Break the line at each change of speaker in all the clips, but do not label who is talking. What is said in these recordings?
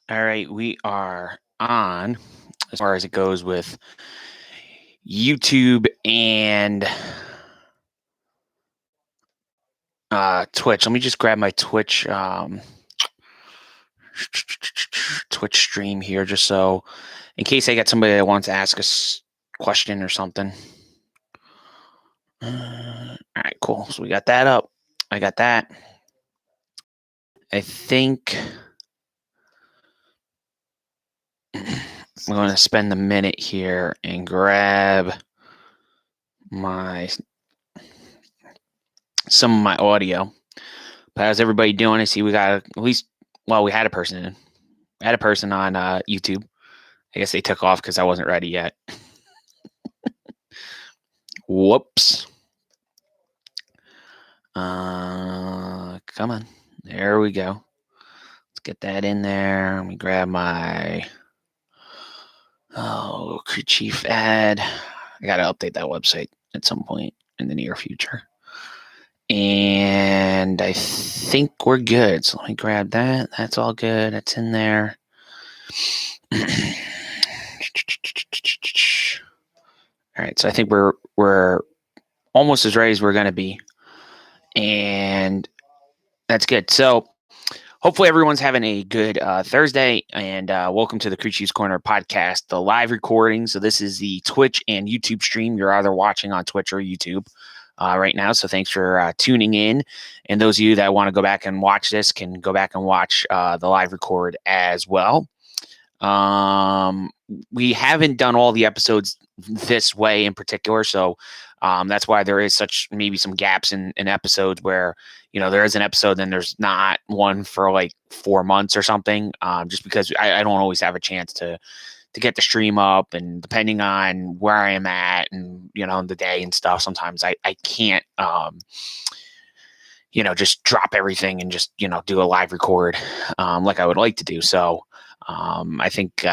All right, we are on as far as it goes with YouTube and Twitch. Let me just grab my Twitch Twitch stream here, just so in case I get somebody that wants to ask us question or something. All right, cool. So we got that up. I got that. I think I'm going to spend a minute here and grab some of my audio. But how's everybody doing? I see we got we had a person in. I had a person on YouTube. I guess they took off because I wasn't ready yet. Whoops. Come on. There we go. Let's get that in there. Let me grab my crew chief ad. I got to update that website at some point in the near future. And I think we're good. So let me grab that. That's all good. That's in there. All right. So I think we're almost as ready as we're going to be. And that's good. So hopefully everyone's having a good Thursday, and welcome to the Crew Chiefs Corner podcast, the live recording. So this is the Twitch and YouTube stream. You're either watching on Twitch or YouTube right now. So thanks for tuning in. And those of you that want to go back and watch this can go back and watch the live record as well. We haven't done all the episodes this way in particular, so that's why there is maybe some gaps in episodes where there is an episode, then there's not one for like 4 months or something. Just because I don't always have a chance to get the stream up, and depending on where I am at and the day and stuff, sometimes I can't just drop everything and just do a live record like I would like to do. So I think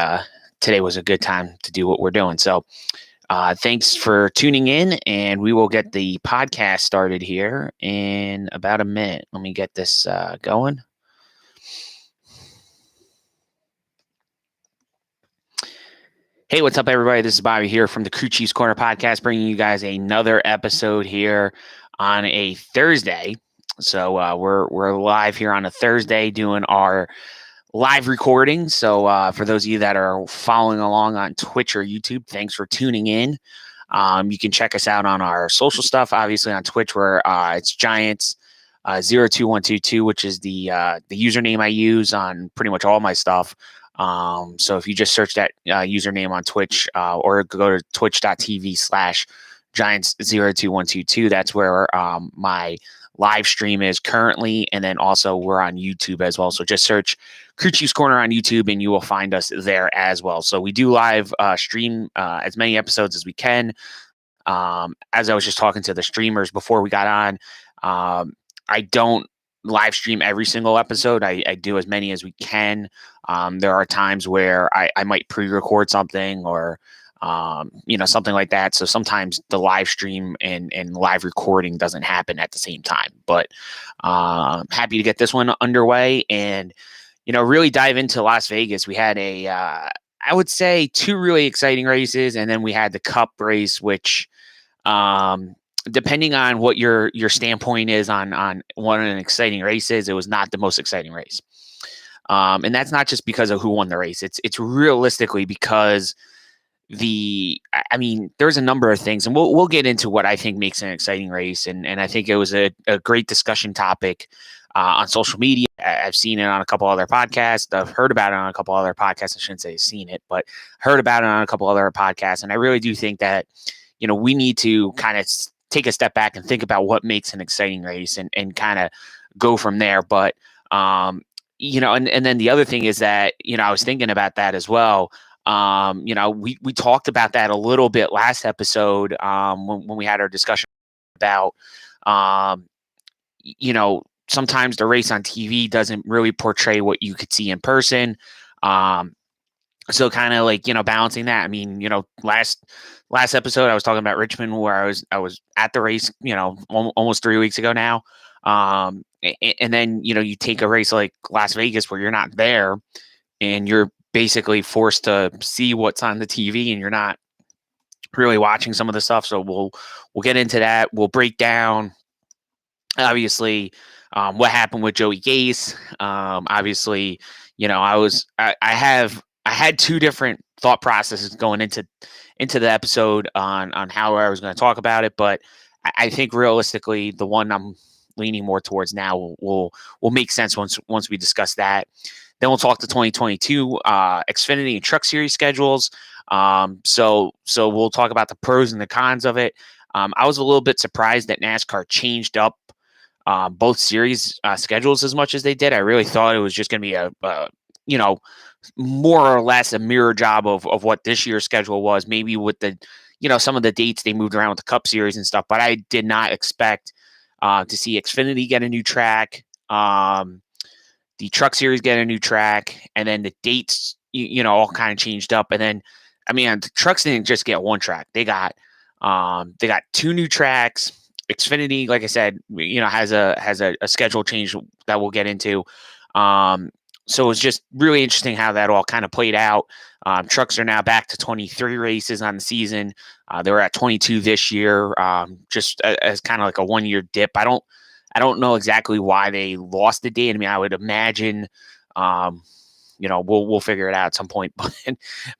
today was a good time to do what we're doing. So thanks for tuning in, and we will get the podcast started here in about a minute. Let me get this going. Hey, what's up, everybody? This is Bobby here from the Crew Chiefs Corner podcast, bringing you guys another episode here on a Thursday. So we're live here on a Thursday doing our live recording. So for those of you that are following along on Twitch or YouTube, thanks for tuning in. You can check us out on our social stuff. Obviously on Twitch, where it's Giants 02122, which is the username I use on pretty much all my stuff. So if you just search that username on Twitch or go to twitch.tv/Giants02122, that's where my live stream is currently, and then also we're on YouTube as well. So just search Crew Chiefs Corner on YouTube and you will find us there as well. So we do live stream as many episodes as we can. As I was just talking to the streamers before we got on, I don't live stream every single episode. I do as many as we can. There are times where I might pre-record something or something like that. So sometimes the live stream and live recording doesn't happen at the same time. But happy to get this one underway and really dive into Las Vegas. We had I would say 2 really exciting races, and then we had the Cup race, which depending on what your standpoint is on what an exciting race is, it was not the most exciting race. And that's not just because of who won the race. It's realistically because there's a number of things, and we'll get into what I think makes an exciting race. And I think it was a great discussion topic on social media. I've seen it on a couple other podcasts. I've heard about it on a couple other podcasts. I shouldn't say seen it, but heard about it on a couple other podcasts. And I really do think that, we need to kind of take a step back and think about what makes an exciting race and kind of go from there. But, and then the other thing is that, I was thinking about that as well. We talked about that a little bit last episode when we had our discussion about, sometimes the race on TV doesn't really portray what you could see in person. So kind of like, balancing that. Last episode I was talking about Richmond, where I was at the race, almost 3 weeks ago now. And then, you take a race like Las Vegas where you're not there, and you're basically forced to see what's on the TV, and you're not really watching some of the stuff. So we'll get into that. We'll break down, obviously, what happened with Joey Gase. Obviously, I had two different thought processes going into the episode on how I was going to talk about it, but I think realistically, the one I'm leaning more towards now will make sense once we discuss that. Then we'll talk the 2022 Xfinity and Truck Series schedules. So we'll talk about the pros and the cons of it. I was a little bit surprised that NASCAR changed up both series schedules as much as they did. I really thought it was just going to be a more or less a mirror job of what this year's schedule was, maybe with the, some of the dates they moved around with the Cup Series and stuff, but I did not expect to see Xfinity get a new track, the Truck Series get a new track, and then the dates, all kind of changed up. And then, the trucks didn't just get one track. They got two new tracks. Xfinity, like I said, has a schedule change that we'll get into. So it's just really interesting how that all kind of played out. Trucks are now back to 23 races on the season. They were at 22 this year, just as kind of like a 1 year dip. I don't know exactly why they lost the date. I would imagine, we'll figure it out at some point.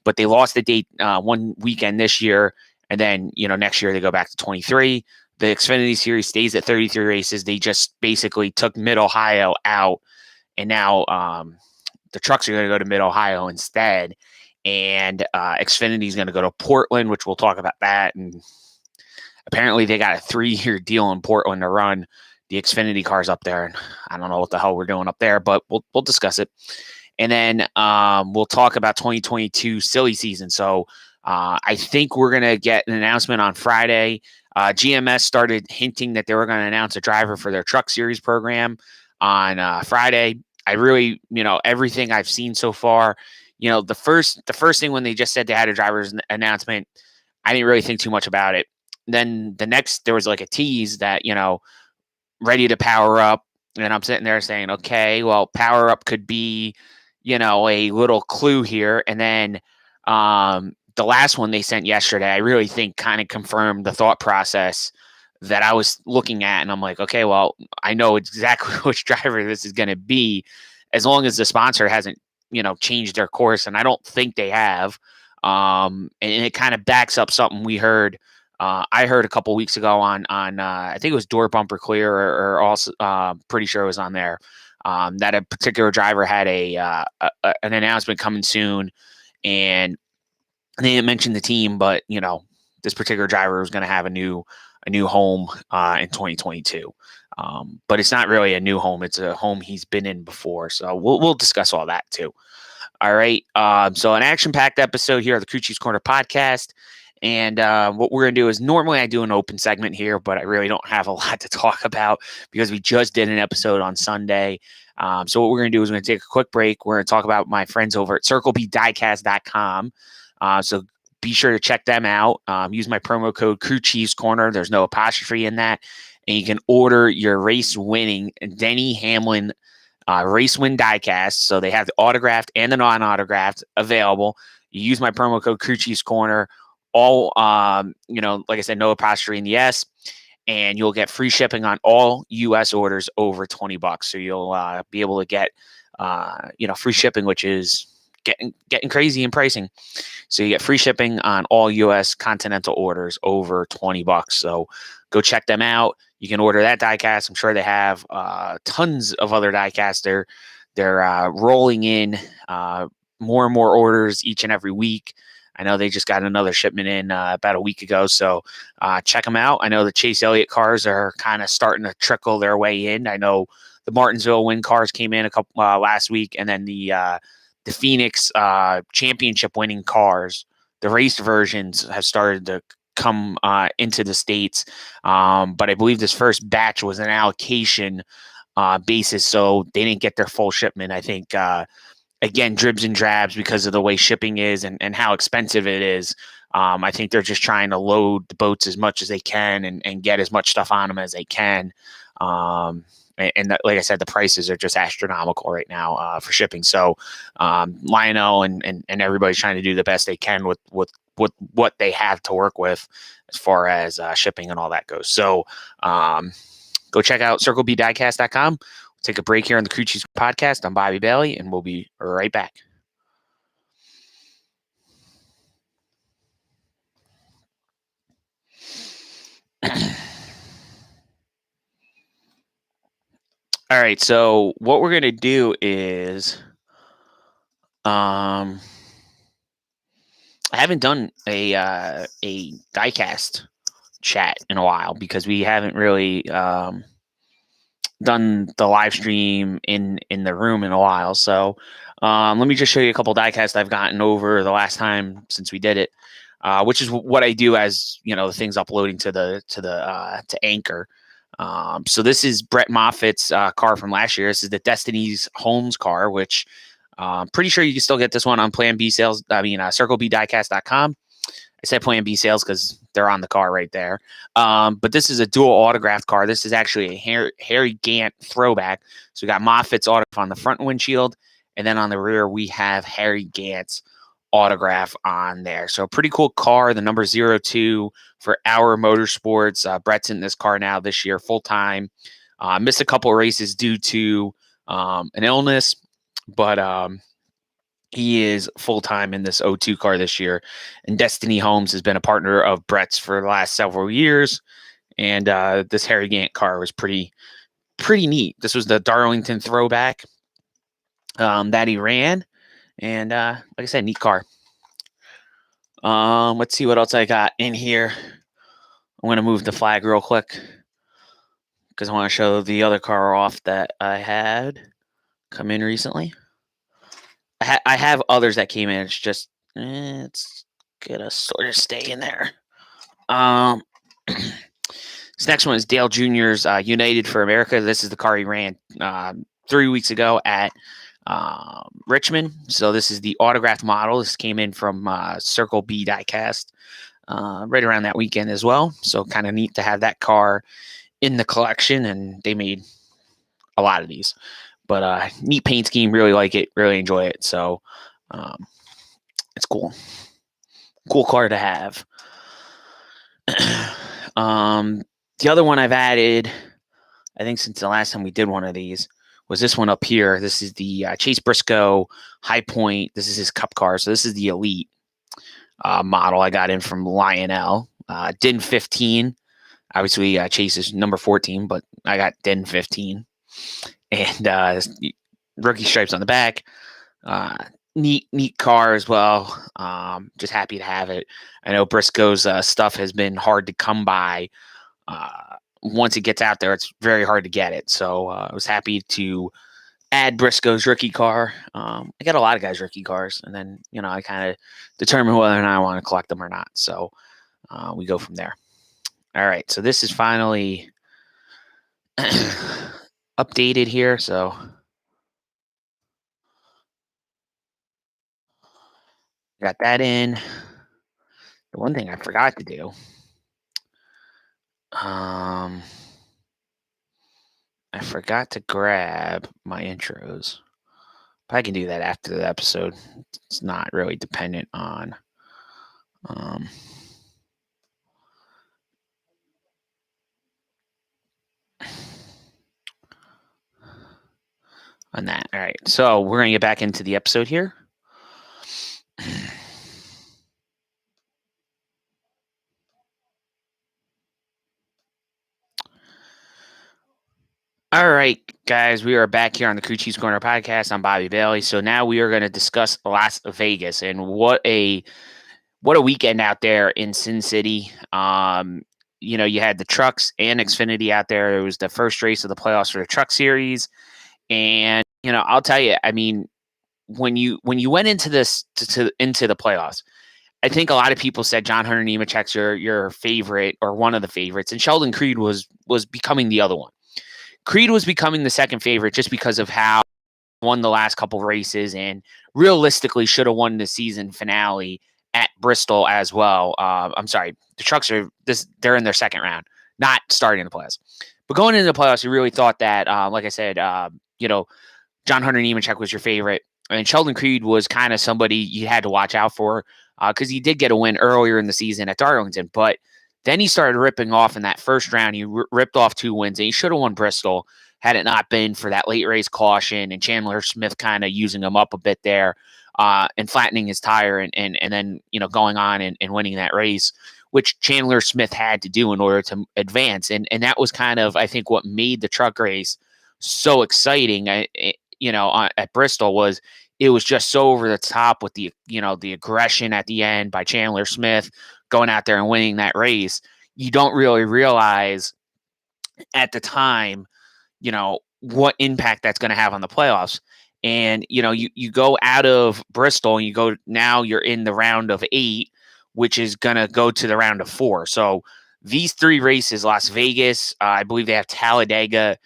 But they lost the date one weekend this year, and then next year they go back to 23. The Xfinity Series stays at 33 races. They just basically took Mid Ohio out. And now the trucks are going to go to Mid-Ohio instead. And Xfinity is going to go to Portland, which we'll talk about that. And apparently they got a 3-year deal in Portland to run the Xfinity cars up there. And I don't know what the hell we're doing up there, but we'll discuss it. And then we'll talk about 2022 silly season. So I think we're going to get an announcement on Friday. GMS started hinting that they were going to announce a driver for their Truck Series program on Friday. I really, everything I've seen so far, the first thing when they just said they had a driver's announcement, I didn't really think too much about it. Then the next, there was like a tease that, ready to power up. And I'm sitting there saying, okay, well, power up could be, a little clue here. And then the last one they sent yesterday, I really think kind of confirmed the thought process that I was looking at. And I'm like, okay, well, I know exactly which driver this is going to be, as long as the sponsor hasn't, changed their course. And I don't think they have. And it kind of backs up something we heard. I heard a couple weeks ago on I think it was Door Bumper Clear, or also pretty sure it was on there, that a particular driver had an announcement coming soon, and they didn't mention the team, but this particular driver was going to have a new home in 2022. But it's not really a new home. It's a home he's been in before. So we'll discuss all that too. All right. So an action-packed episode here of the Crew Chief's Corner podcast. And what we're going to do is, normally I do an open segment here, but I really don't have a lot to talk about because we just did an episode on Sunday. So what we're going to do is we're going to take a quick break. We're going to talk about my friends over at CircleBDiecast.com. So be sure to check them out. Use my promo code Crew Chiefs Corner. There's no apostrophe in that. And you can order your race-winning Denny Hamlin race win diecast. So they have the autographed and the non-autographed available. You use my promo code Crew Chiefs Corner. All, like I said, no apostrophe in the S. And you'll get free shipping on all U.S. orders over $20. So you'll be able to get, free shipping, which is getting crazy in pricing. So you get free shipping on all U.S. continental orders over $20. So go check them out. You can order that diecast. I'm sure they have tons of other diecasts. They're rolling in more and more orders each and every week. I know they just got another shipment in about a week ago. So check them out. I know the Chase Elliott cars are kind of starting to trickle their way in. I know the Martinsville Win cars came in a couple last week, and then the Phoenix championship winning cars, the race versions, have started to come into the States. But I believe this first batch was an allocation basis, so they didn't get their full shipment. I think, again, dribs and drabs because of the way shipping is and how expensive it is. I think they're just trying to load the boats as much as they can and get as much stuff on them as they can. like I said, the prices are just astronomical right now for shipping. So Lionel and everybody's trying to do the best they can with what they have to work with as far as shipping and all that goes. So go check out circlebdiecast.com. We'll take a break here on the Crew Chiefs podcast. I'm Bobby Bailey, and we'll be right back. All right, so what we're gonna do is, I haven't done a diecast chat in a while because we haven't really done the live stream in the room in a while. So let me just show you a couple diecasts I've gotten over the last time since we did it, which is what I do as the things uploading to Anchor. So this is Brett Moffitt's car from last year. This is the Destiny's Homes car, which I'm pretty sure you can still get this one on Plan B sales. CircleBDiecast.com. I said Plan B sales because they're on the car right there. But this is a dual autographed car. This is actually a Harry Gant throwback. So we got Moffitt's autograph on the front windshield, and then on the rear we have Harry Gant's autograph on there. So a pretty cool car. The number 02 for Our Motorsports. Brett's in this car now this year full time. Missed a couple of races due to an illness, but he is full time in this 02 car this year. And Destiny Homes has been a partner of Brett's for the last several years. And this Harry Gant car was pretty neat. This was the Darlington throwback that he ran. And like I said, neat car. Let's see what else I got in here. I'm going to move the flag real quick because I want to show the other car off that I had come in recently. I have others that came in. It's just it's gonna sort of stay in there. This next one is Dale Jr.'s United for America. This is the car he ran 3 weeks ago at Richmond. So this is the autographed model. This came in from Circle B Diecast right around that weekend as well. So kind of neat to have that car in the collection, and they made a lot of these. But neat paint scheme. Really like it. Really enjoy it. So it's cool. Cool car to have. The other one I've added, I think since the last time we did one of these, was this one up here. This is the Chase Briscoe High Point. This is his Cup car. So this is the Elite model I got in from Lionel. DIN 15. Obviously, Chase is number 14, but I got DIN 15. And rookie stripes on the back. Neat car as well. Just happy to have it. I know Briscoe's stuff has been hard to come by. Once it gets out there, it's very hard to get it. So I was happy to add Briscoe's rookie car. I got a lot of guys' rookie cars, and then I kind of determine whether or not I want to collect them or not. So we go from there. All right, so this is finally updated here. So got that in. The one thing I forgot to do. I forgot to grab my intros. But I can do that after the episode. It's not really dependent on that. All right. So we're going to get back into the episode here. All right, guys, we are back here on the Crew Chiefs Corner podcast. I'm Bobby Bailey. So now we are going to discuss Las Vegas and what a weekend out there in Sin City. You had the trucks and Xfinity out there. It was the first race of the playoffs for the Truck Series, and I'll tell you, I mean, when you went into this into the playoffs, I think a lot of people said John Hunter Nemechek's your favorite or one of the favorites, and Sheldon Creed was becoming the other one. Creed was becoming the second favorite just because of how he won the last couple of races and realistically should have won the season finale at Bristol as well. I'm sorry, the trucks they're in their second round, not starting the playoffs. But going into the playoffs, you really thought that, like I said, John Hunter Nemechek was your favorite, and Sheldon Creed was kind of somebody you had to watch out for because he did get a win earlier in the season at Darlington, but then he started ripping off in that first round. He ripped off 2 wins, and he should have won Bristol had it not been for that late race caution and Chandler Smith kind of using him up a bit there and flattening his tire and then going on and winning that race, which Chandler Smith had to do in order to advance, and that was kind of, I think, what made the truck race so exciting. At Bristol was it was just so over the top with the aggression at the end by Chandler Smith going out there and winning that race. You don't really realize at the time, what impact that's going to have on the playoffs. And, you go out of Bristol and now you're in the round of 8, which is going to go to the round of 4. So these 3 races, Las Vegas, I believe they have Talladega,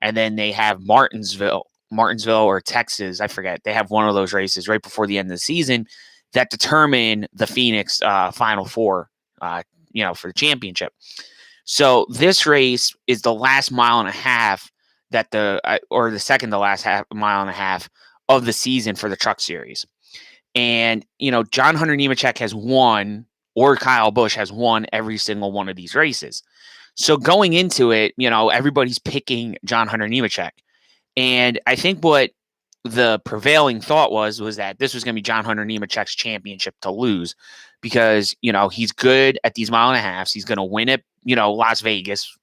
and then they have Martinsville or Texas. I forget. They have one of those races right before the end of the season that determine the Phoenix Final Four, for the championship. So this race is the last mile and a half or the second to last mile and a half of the season for the Truck Series. And, John Hunter Nemechek has won, or Kyle Busch has won every single one of these races. So going into it, everybody's picking John Hunter Nemechek. And I think what the prevailing thought was that this was going to be John Hunter Nemechek's championship to lose because, he's good at these mile and a halves. He's going to win it, Las Vegas,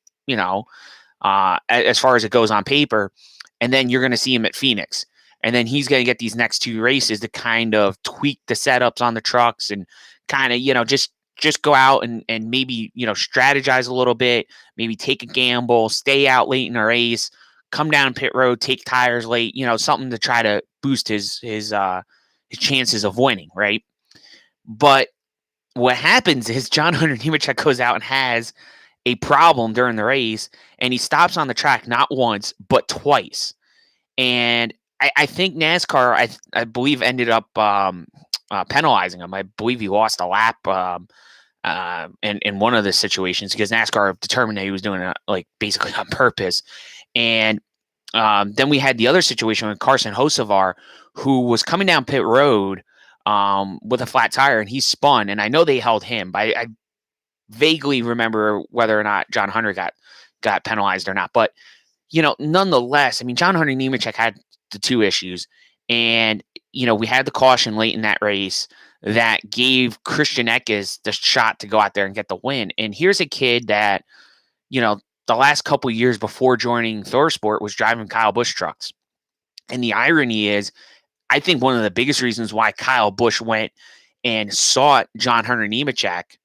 as far as it goes on paper. And then you're going to see him at Phoenix. And then he's going to get these next 2 races to kind of tweak the setups on the trucks and kind of, just go out and maybe, strategize a little bit, maybe take a gamble, stay out late in a race, come down pit road, take tires late, something to try to boost his chances of winning, right? But what happens is John Hunter Nemechek goes out and has a problem during the race, and he stops on the track not once, but twice. And I think NASCAR, I believe, ended up penalizing him. I believe he lost a lap in one of the situations because NASCAR determined that he was doing it basically on purpose. And then we had the other situation with Carson Hocevar, who was coming down pit road with a flat tire, and he spun. And I know they held him, but I vaguely remember whether or not John Hunter got penalized or not. But, nonetheless, I mean, John Hunter Nemechek had the 2 issues. And, we had the caution late in that race that gave Christian Eckes the shot to go out there and get the win. And here's a kid that, the last couple years before joining ThorSport was driving Kyle Busch trucks. And the irony is, I think one of the biggest reasons why Kyle Busch went and sought John Hunter Nemechek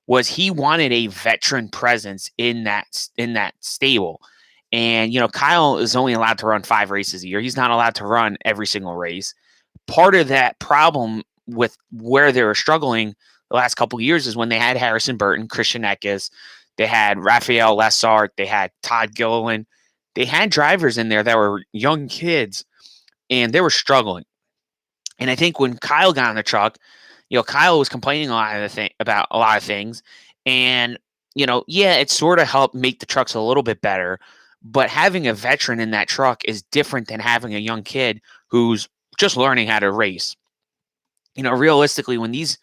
was he wanted a veteran presence in that stable. And, Kyle is only allowed to run 5 races a year. He's not allowed to run every single race. Part of that problem with where they were struggling the last couple of years is when they had Harrison Burton, Christian Eckes, they had Raphael Lessart, they had Todd Gilliland. They had drivers in there that were young kids, and they were struggling. And I think when Kyle got on the truck, Kyle was complaining about a lot of things. And, it sort of helped make the trucks a little bit better. But having a veteran in that truck is different than having a young kid who's just learning how to race. Realistically, when these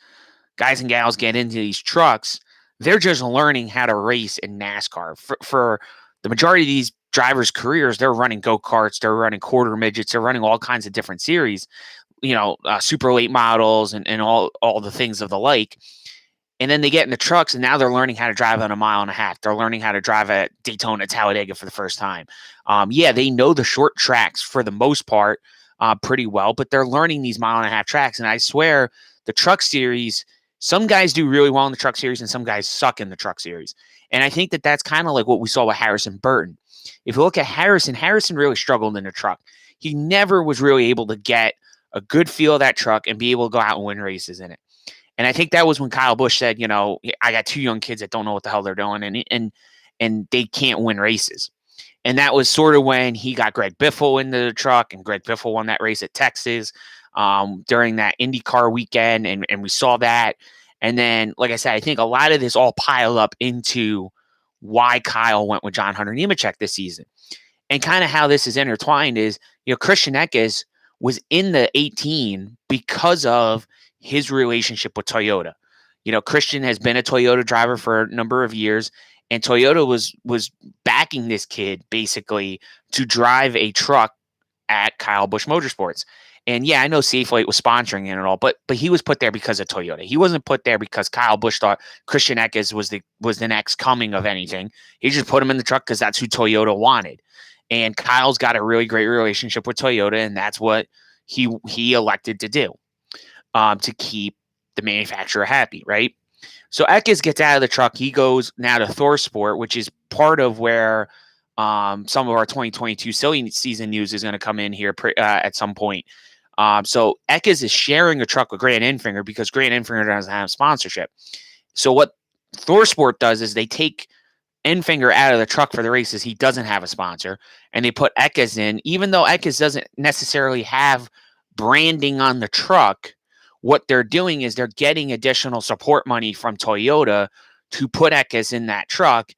guys and gals get into these trucks, they're just learning how to race in NASCAR. For the majority of these drivers' careers, they're running go-karts, they're running quarter midgets, they're running all kinds of different series, super late models and all the things of the like. And then they get in the trucks, and now they're learning how to drive on a mile and a half. They're learning how to drive at Daytona, Talladega for the first time. They know the short tracks for the most part pretty well, but they're learning these mile and a half tracks. And I swear the Truck Series, some guys do really well in the Truck Series and some guys suck in the Truck Series. And I think that that's kind of like what we saw with Harrison Burton. If you look at Harrison really struggled in the truck. He never was really able to get a good feel of that truck and be able to go out and win races in it. And I think that was when Kyle Busch said, I got 2 young kids that don't know what the hell they're doing and they can't win races. And that was sort of when he got Greg Biffle into the truck, and Greg Biffle won that race at Texas during that IndyCar weekend. And we saw that. And then, like I said, I think a lot of this all piled up into why Kyle went with John Hunter Nemechek this season. And kind of how this is intertwined is, Christian Eckes was in the 18 because of his relationship with Toyota. Christian has been a Toyota driver for a number of years, and Toyota was backing this kid basically to drive a truck at Kyle Busch Motorsports. And yeah, I know Safelight was sponsoring it and all, but he was put there because of Toyota. He wasn't put there because Kyle Busch thought Christian Eckes was the next coming of anything. He just put him in the truck because that's who Toyota wanted. And Kyle's got a really great relationship with Toyota, and that's what he elected to do, to keep the manufacturer happy, right? So Eckes gets out of the truck. He goes now to ThorSport, which is part of where some of our 2022 silly season news is going to come in here at some point. So Eckes is sharing a truck with Grant Enfinger because Grant Enfinger doesn't have sponsorship. So what ThorSport does is they take Enfinger out of the truck for the races. He doesn't have a sponsor, and they put Eckes in, even though Eckes doesn't necessarily have branding on the truck. What they're doing is they're getting additional support money from Toyota to put Eckes in that truck,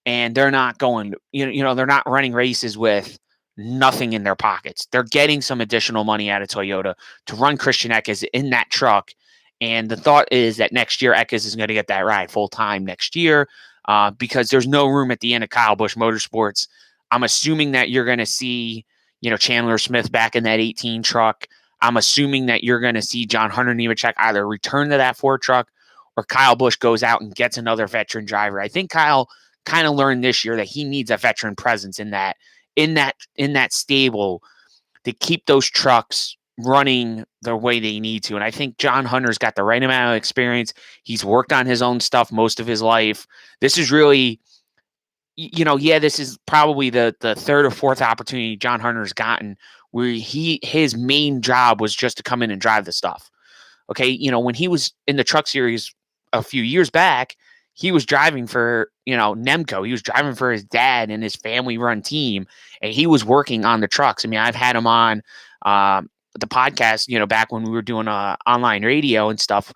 and they're not going, they're not running races with nothing in their pockets. They're getting some additional money out of Toyota to run Christian Eckes in that truck. And the thought is that next year Eckes is going to get that ride full time next year, because there's no room at the end of Kyle Busch Motorsports. I'm assuming that you're going to see, Chandler Smith back in that 18 truck. I'm assuming that you're going to see John Hunter Nemechek either return to that Ford truck or Kyle Busch goes out and gets another veteran driver. I think Kyle kind of learned this year that he needs a veteran presence in that stable to keep those trucks running the way they need to. And I think John Hunter's got the right amount of experience. He's worked on his own stuff most of his life. This is really, this is probably the third or fourth opportunity John Hunter's gotten where his main job was just to come in and drive the stuff. Okay. When he was in the Truck Series a few years back, he was driving for, Nemco. He was driving for his dad and his family run team, and he was working on the trucks. I mean, I've had him on the podcast, back when we were doing online radio and stuff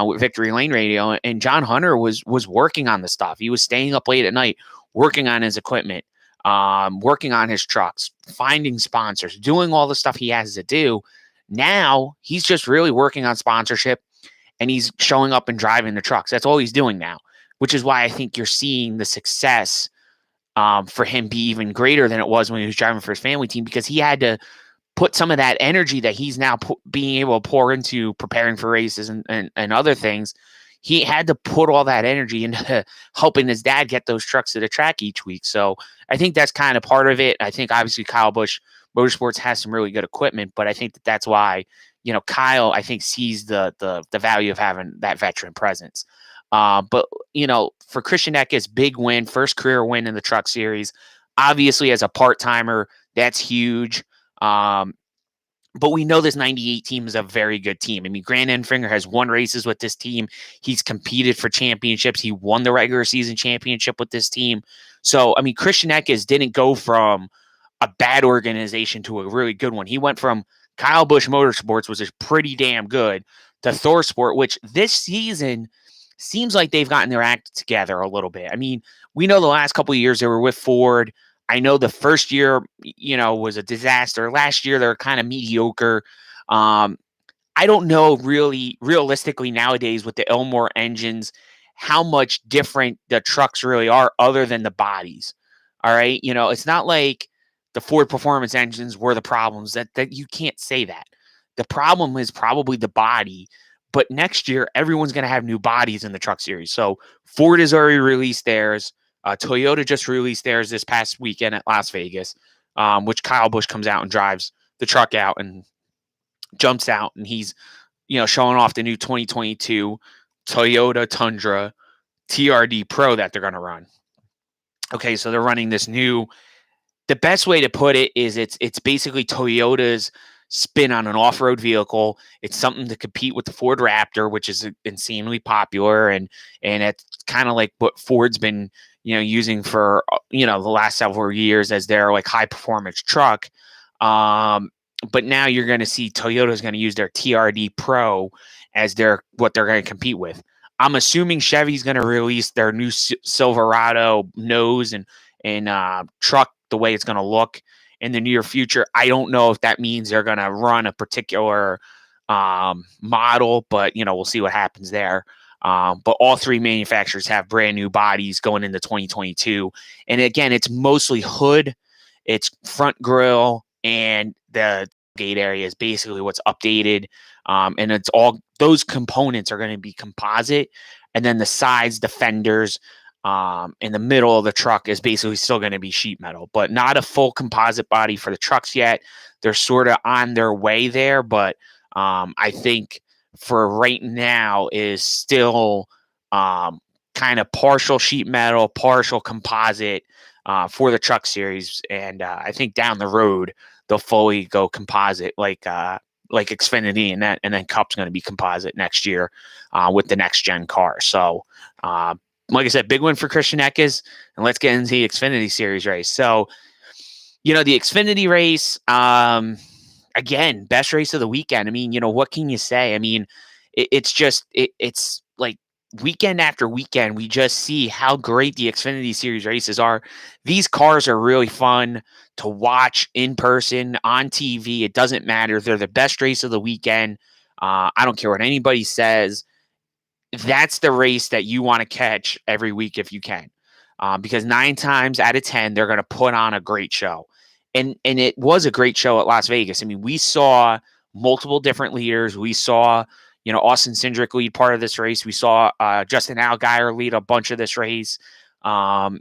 with Victory Lane Radio, and John Hunter was working on the stuff. He was staying up late at night, working on his equipment, working on his trucks, finding sponsors, doing all the stuff he has to do. Now he's just really working on sponsorship, and he's showing up and driving the trucks. That's all he's doing now, which is why I think you're seeing the success for him be even greater than it was when he was driving for his family team, because he had to put some of that energy that he's now being able to pour into preparing for races and other things. He had to put all that energy into helping his dad get those trucks to the track each week. So I think that's kind of part of it. I think obviously Kyle Busch Motorsports has some really good equipment, but I think that's why, Kyle, I think, sees the value of having that veteran presence. But for Christian Eckes, big win, first career win in the Truck Series. Obviously, as a part-timer, that's huge. But we know this 98 team is a very good team. I mean, Grant Enfinger has won races with this team. He's competed for championships. He won the regular season championship with this team. So, I mean, Christian Eckes didn't go from a bad organization to a really good one. He went from Kyle Busch Motorsports, which is pretty damn good, to ThorSport, which this season seems like they've gotten their act together a little bit. I mean, we know the last couple of years they were with Ford. I know the first year, was a disaster. Last year, they're kind of mediocre. I don't know really realistically nowadays with the Elmore engines, how much different the trucks really are other than the bodies. All right. It's not like the Ford Performance engines were the problems. That you can't say that. The problem is probably the body. But next year, everyone's going to have new bodies in the Truck Series. So Ford has already released theirs. Toyota just released theirs this past weekend at Las Vegas, which Kyle Busch comes out and drives the truck out and jumps out. And he's, showing off the new 2022 Toyota Tundra TRD Pro that they're going to run. Okay, so they're running this new, the best way to put it is it's basically Toyota's spin on an off-road vehicle. It's something to compete with the Ford Raptor, which is insanely popular. And it's kind of like what Ford's been, using for, the last several years as their like high performance truck. But now you're going to see Toyota's going to use their TRD Pro as what they're going to compete with. I'm assuming Chevy's going to release their new Silverado nose and truck the way it's going to look in the near future. I don't know if that means they're going to run a particular model, but we'll see what happens there. But all three manufacturers have brand new bodies going into 2022, and again, it's mostly hood, it's front grille, and the gate area is basically what's updated. And it's all those components are going to be composite, and then the sides, the fenders, in the middle of the truck is basically still going to be sheet metal, but not a full composite body for the trucks yet. They're sort of on their way there, but I think for right now is still kind of partial sheet metal, partial composite for the truck series, and I think down the road they'll fully go composite like Xfinity, and then Cup's going to be composite next year with the next gen car. So, like I said, big win for Christian Eckes, and let's get into the Xfinity Series race. So, the Xfinity race, again, best race of the weekend. I mean, what can you say? I mean, it's like weekend after weekend, we just see how great the Xfinity Series races are. These cars are really fun to watch in person, on TV. It doesn't matter. They're the best race of the weekend. I don't care what anybody says. That's the race that you want to catch every week if you can, because 9 times out of 10, they're going to put on a great show. And it was a great show at Las Vegas. I mean, we saw multiple different leaders. We saw, Austin Cindric lead part of this race. We saw Justin Allgaier lead a bunch of this race, and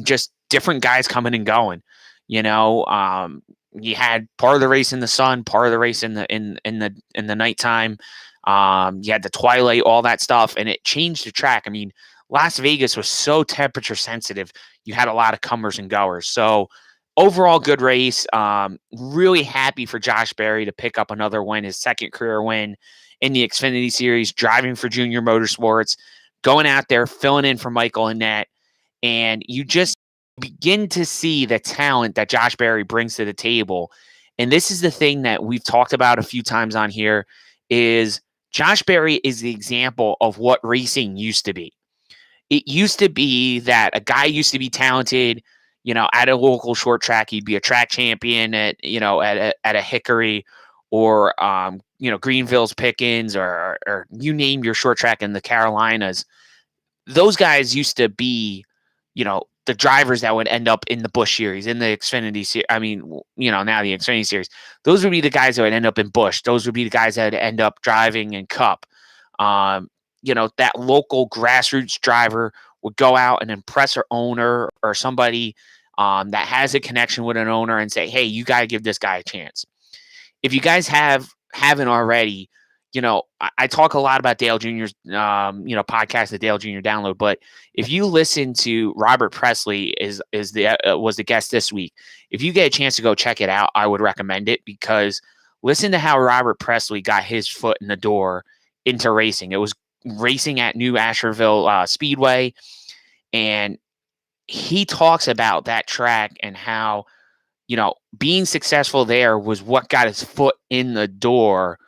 just different guys coming and going. You had part of the race in the sun, part of the race in the nighttime. You had the twilight, all that stuff, and it changed the track. I mean, Las Vegas was so temperature sensitive. You had a lot of comers and goers. So overall, good race. Really happy for Josh Berry to pick up another win, his second career win in the Xfinity Series, driving for Junior Motorsports, going out there, filling in for Michael Annett. And you just begin to see the talent that Josh Berry brings to the table. And this is the thing that we've talked about a few times on here, is Josh Berry is the example of what racing used to be. It used to be that a guy used to be talented, at a local short track. He'd be a track champion at a Hickory, or Greenville's Pickens, or you name your short track in the Carolinas. Those guys used to be, the drivers that would end up in the Busch Series, in the Xfinity Series. I mean, now the Xfinity Series. Those would be the guys that would end up in Busch. Those would be the guys that would end up driving in Cup. That local grassroots driver would go out and impress her owner or somebody that has a connection with an owner and say, hey, you got to give this guy a chance. If you guys haven't already, I talk a lot about Dale Jr.'s, podcast, the Dale Jr. Download. But if you listen to Robert Presley was the guest this week, if you get a chance to go check it out, I would recommend it, because listen to how Robert Presley got his foot in the door into racing. It was racing at New Asheville Speedway, and he talks about that track and how, being successful there was what got his foot in the door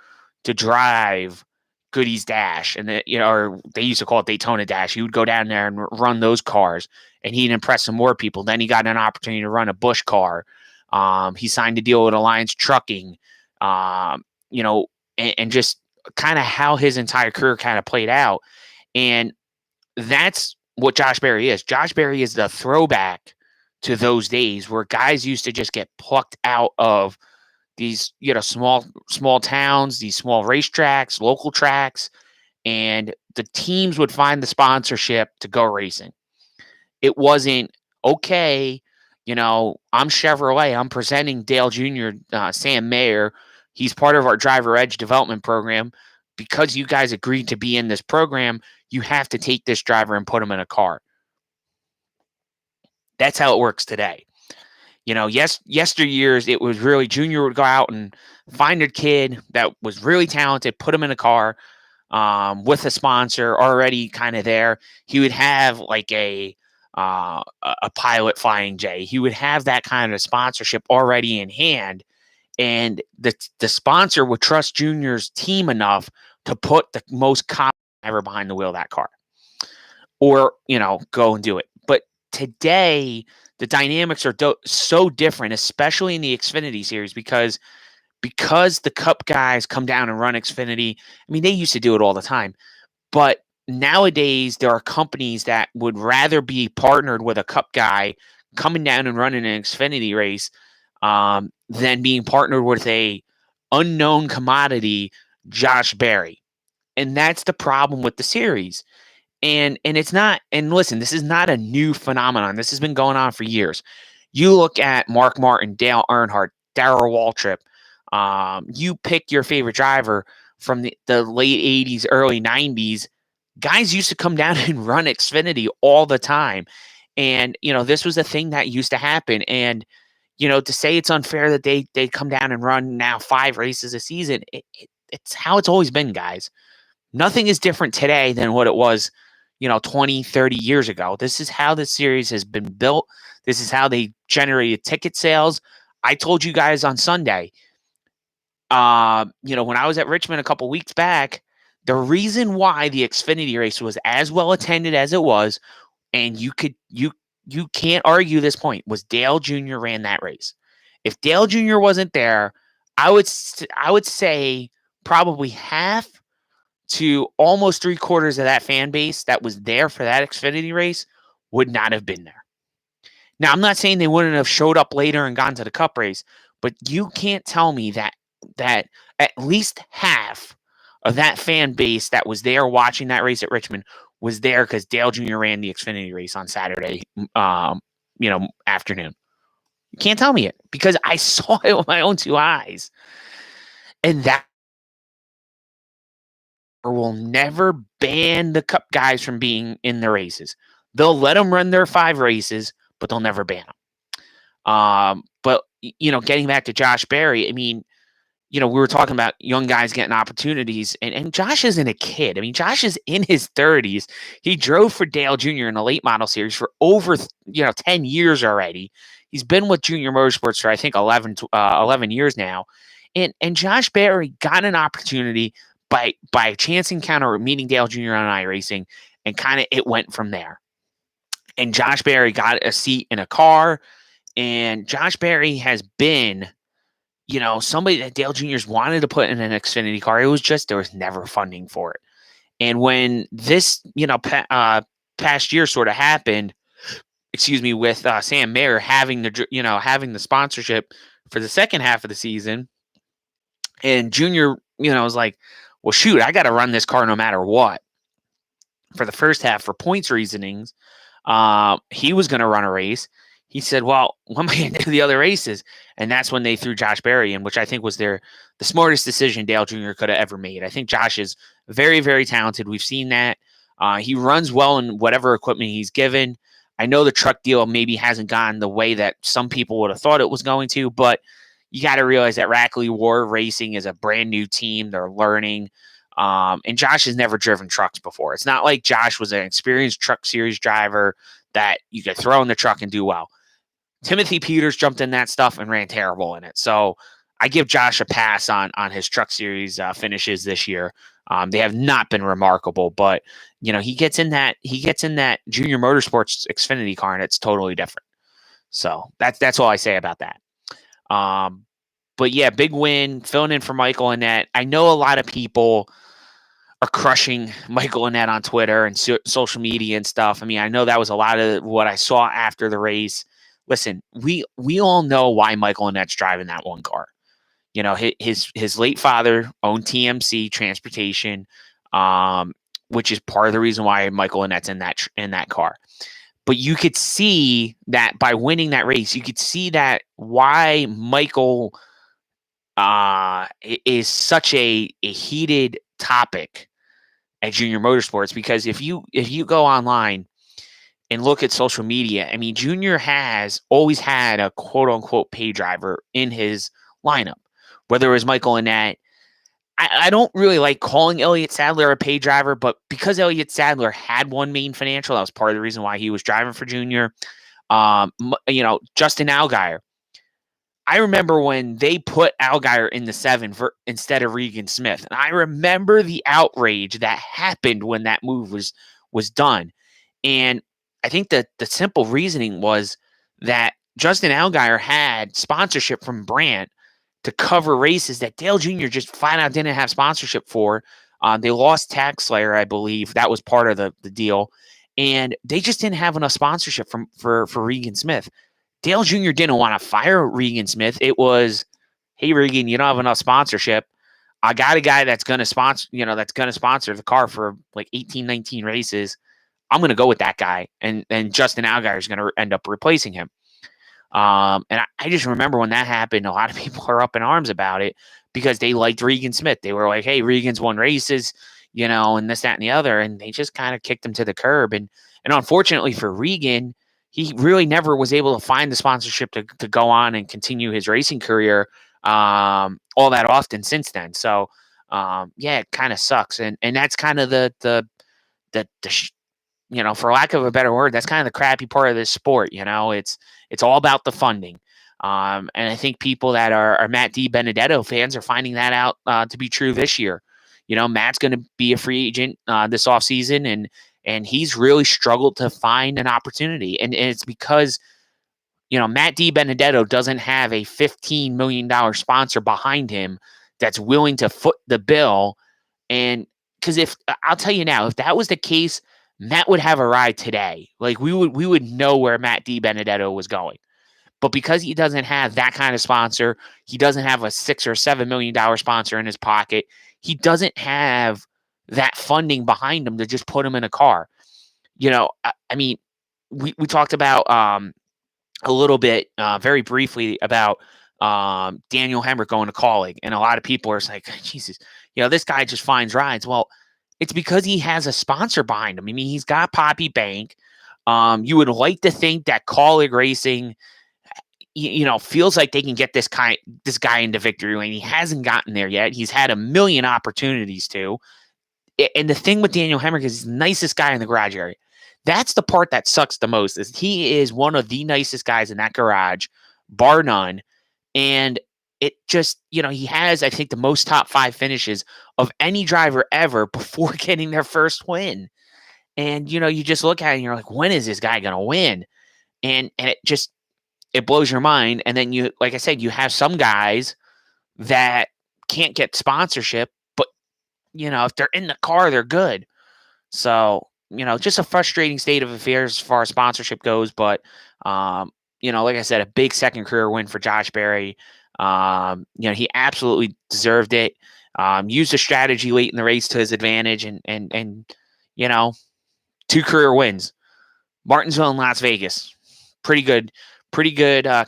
to drive Goody's Dash, and or they used to call it Daytona Dash. He would go down there and run those cars, and he'd impress some more people. Then he got an opportunity to run a Busch car. He signed a deal with Alliance Trucking, and just kind of how his entire career kind of played out. And that's what Josh Berry is. Josh Berry is the throwback to those days where guys used to just get plucked out of these, small towns, these small racetracks, local tracks, and the teams would find the sponsorship to go racing. It wasn't, okay, I'm Chevrolet, I'm presenting Dale Jr., Sam Mayer. He's part of our Driver Edge development program. Because you guys agreed to be in this program, you have to take this driver and put him in a car. That's how it works today. Yesteryears, it was really Junior would go out and find a kid that was really talented, put him in a car with a sponsor already kind of there. He would have like a pilot flying J. He would have that kind of sponsorship already in hand. And the sponsor would trust Junior's team enough to put the most ever behind the wheel of that car, or go and do it. But today the dynamics are so different, especially in the Xfinity series, because the Cup guys come down and run Xfinity. I mean, they used to do it all the time, but nowadays there are companies that would rather be partnered with a Cup guy coming down and running an Xfinity race than being partnered with a unknown commodity, Josh Berry. And that's the problem with the series. And it's not, and listen, this is not a new phenomenon. This has been going on for years. You look at Mark Martin, Dale Earnhardt, Darrell Waltrip. You pick your favorite driver from the late 80s, early 90s. Guys used to come down and run Xfinity all the time. And, this was a thing that used to happen. And, to say it's unfair that they come down and run now 5 races a season, it's how it's always been, guys. Nothing is different today than what it was 20, 30 years ago. This is how the series has been built. This is how they generated ticket sales. I told you guys on Sunday, when I was at Richmond a couple weeks back, the reason why the Xfinity race was as well attended as it was, and you can't argue this point, was Dale Jr. ran that race. If Dale Jr. wasn't there, I would say probably half to almost 3/4 of that fan base that was there for that Xfinity race would not have been there. Now, I'm not saying they wouldn't have showed up later and gone to the Cup race, but you can't tell me that at least half of that fan base that was there watching that race at Richmond was there because Dale Jr. ran the Xfinity race on Saturday, afternoon. You can't tell me it because I saw it with my own 2 eyes. And that will never ban the Cup guys from being in the races. They'll let them run their 5 races, but they'll never ban them. But getting back to Josh Berry, I mean, we were talking about young guys getting opportunities, and Josh isn't a kid. I mean, Josh is in his 30s. He drove for Dale Jr. in the late model series for over 10 years already. He's been with Junior Motorsports for I think 11 years now, and Josh Berry got an opportunity by a chance encounter meeting Dale Jr. on iRacing, and kind of it went from there. And Josh Berry got a seat in a car, and Josh Berry has been somebody that Dale Jr.'s wanted to put in an Xfinity car. It was just, there was never funding for it. And when this, past year sort of happened, with Sam Mayer having the sponsorship for the second half of the season, and Junior, was like, well, shoot, I got to run this car no matter what. For the first half, for points reasonings, he was going to run a race. He said, well, what am I going to do the other races? And that's when they threw Josh Berry in, which I think was the smartest decision Dale Jr. could have ever made. I think Josh is very, very talented. We've seen that. He runs well in whatever equipment he's given. I know the truck deal maybe hasn't gone the way that some people would have thought it was going to, but you got to realize that Rackley War Racing is a brand new team. They're learning. And Josh has never driven trucks before. It's not like Josh was an experienced truck series driver that you could throw in the truck and do well. Timothy Peters jumped in that stuff and ran terrible in it. So I give Josh a pass on his truck series finishes this year. They have not been remarkable, but he gets in that Junior Motorsports Xfinity car, and it's totally different. So that's all I say about that. But yeah, big win, filling in for Michael Annett. I know a lot of people are crushing Michael Annett on Twitter and social media and stuff. I mean, I know that was a lot of what I saw after the race. Listen, we all know why Michael Annett's driving that one car. His late father owned TMC Transportation, which is part of the reason why Michael Annett's in that car. But you could see that by winning that race, you could see that why Michael is such a heated topic at Junior Motorsports, because if you go online and look at social media, I mean, Junior has always had a quote unquote pay driver in his lineup, whether it was Michael Annett. I don't really like calling Elliott Sadler a pay driver, but because Elliott Sadler had one main financial, that was part of the reason why he was driving for Junior. Justin Allgaier. I remember when they put Allgaier in the 7 instead of Regan Smith. And I remember the outrage that happened when that move was done. And I think that the simple reasoning was that Justin Allgaier had sponsorship from Brandt to cover races that Dale Jr. just flat out didn't have sponsorship for. They lost Tag Slayer, I believe. That was part of the deal. And they just didn't have enough sponsorship for Regan Smith. Dale Jr. didn't want to fire Regan Smith. It was, hey, Regan, you don't have enough sponsorship. I got a guy that's going to sponsor, the car for like 18, 19 races. I'm going to go with that guy. And Justin Allgaier is going to end up replacing him. And I just remember when that happened, a lot of people are up in arms about it because they liked Regan Smith. They were like, hey, Regan's won races, and this, that, and the other. And they just kind of kicked him to the curb. And unfortunately for Regan, he really never was able to find the sponsorship to go on and continue his racing career all that often since then. So, yeah, it kind of sucks. And that's kind of the for lack of a better word, that's kind of the crappy part of this sport. It's all about the funding. And I think people that are Matt DiBenedetto fans are finding that out to be true this year. Matt's going to be a free agent this offseason, and he's really struggled to find an opportunity. And it's because, Matt DiBenedetto doesn't have a $15 million sponsor behind him that's willing to foot the bill. And because I'll tell you now, if that was the case, Matt would have a ride today. Like we would know where Matt DiBenedetto was going. But because he doesn't have that kind of sponsor, he doesn't have a $6 or $7 million sponsor in his pocket. He doesn't have that funding behind him to just put him in a car. I mean, we talked about a little bit, very briefly about Daniel Hemrick going to Kaulig, and a lot of people are like, Jesus, this guy just finds rides. Well, it's because he has a sponsor behind him. I mean, he's got Poppy Bank. You would like to think that Kaulig Racing, feels like they can get this guy into victory lane. He hasn't gotten there yet. He's had a million opportunities to. And the thing with Daniel Hemrick is he's the nicest guy in the garage area. That's the part that sucks the most, is he is one of the nicest guys in that garage, bar none. And it just, he has, I think, the most top 5 finishes of any driver ever before getting their first win. And, you just look at it and you're like, when is this guy going to win? And it blows your mind. And then you, like I said, you have some guys that can't get sponsorship, but, if they're in the car, they're good. So, just a frustrating state of affairs as far as sponsorship goes. But, like I said, a big second career win for Josh Berry. He absolutely deserved it. Used a strategy late in the race to his advantage, and 2 career wins. Martinsville and Las Vegas, pretty good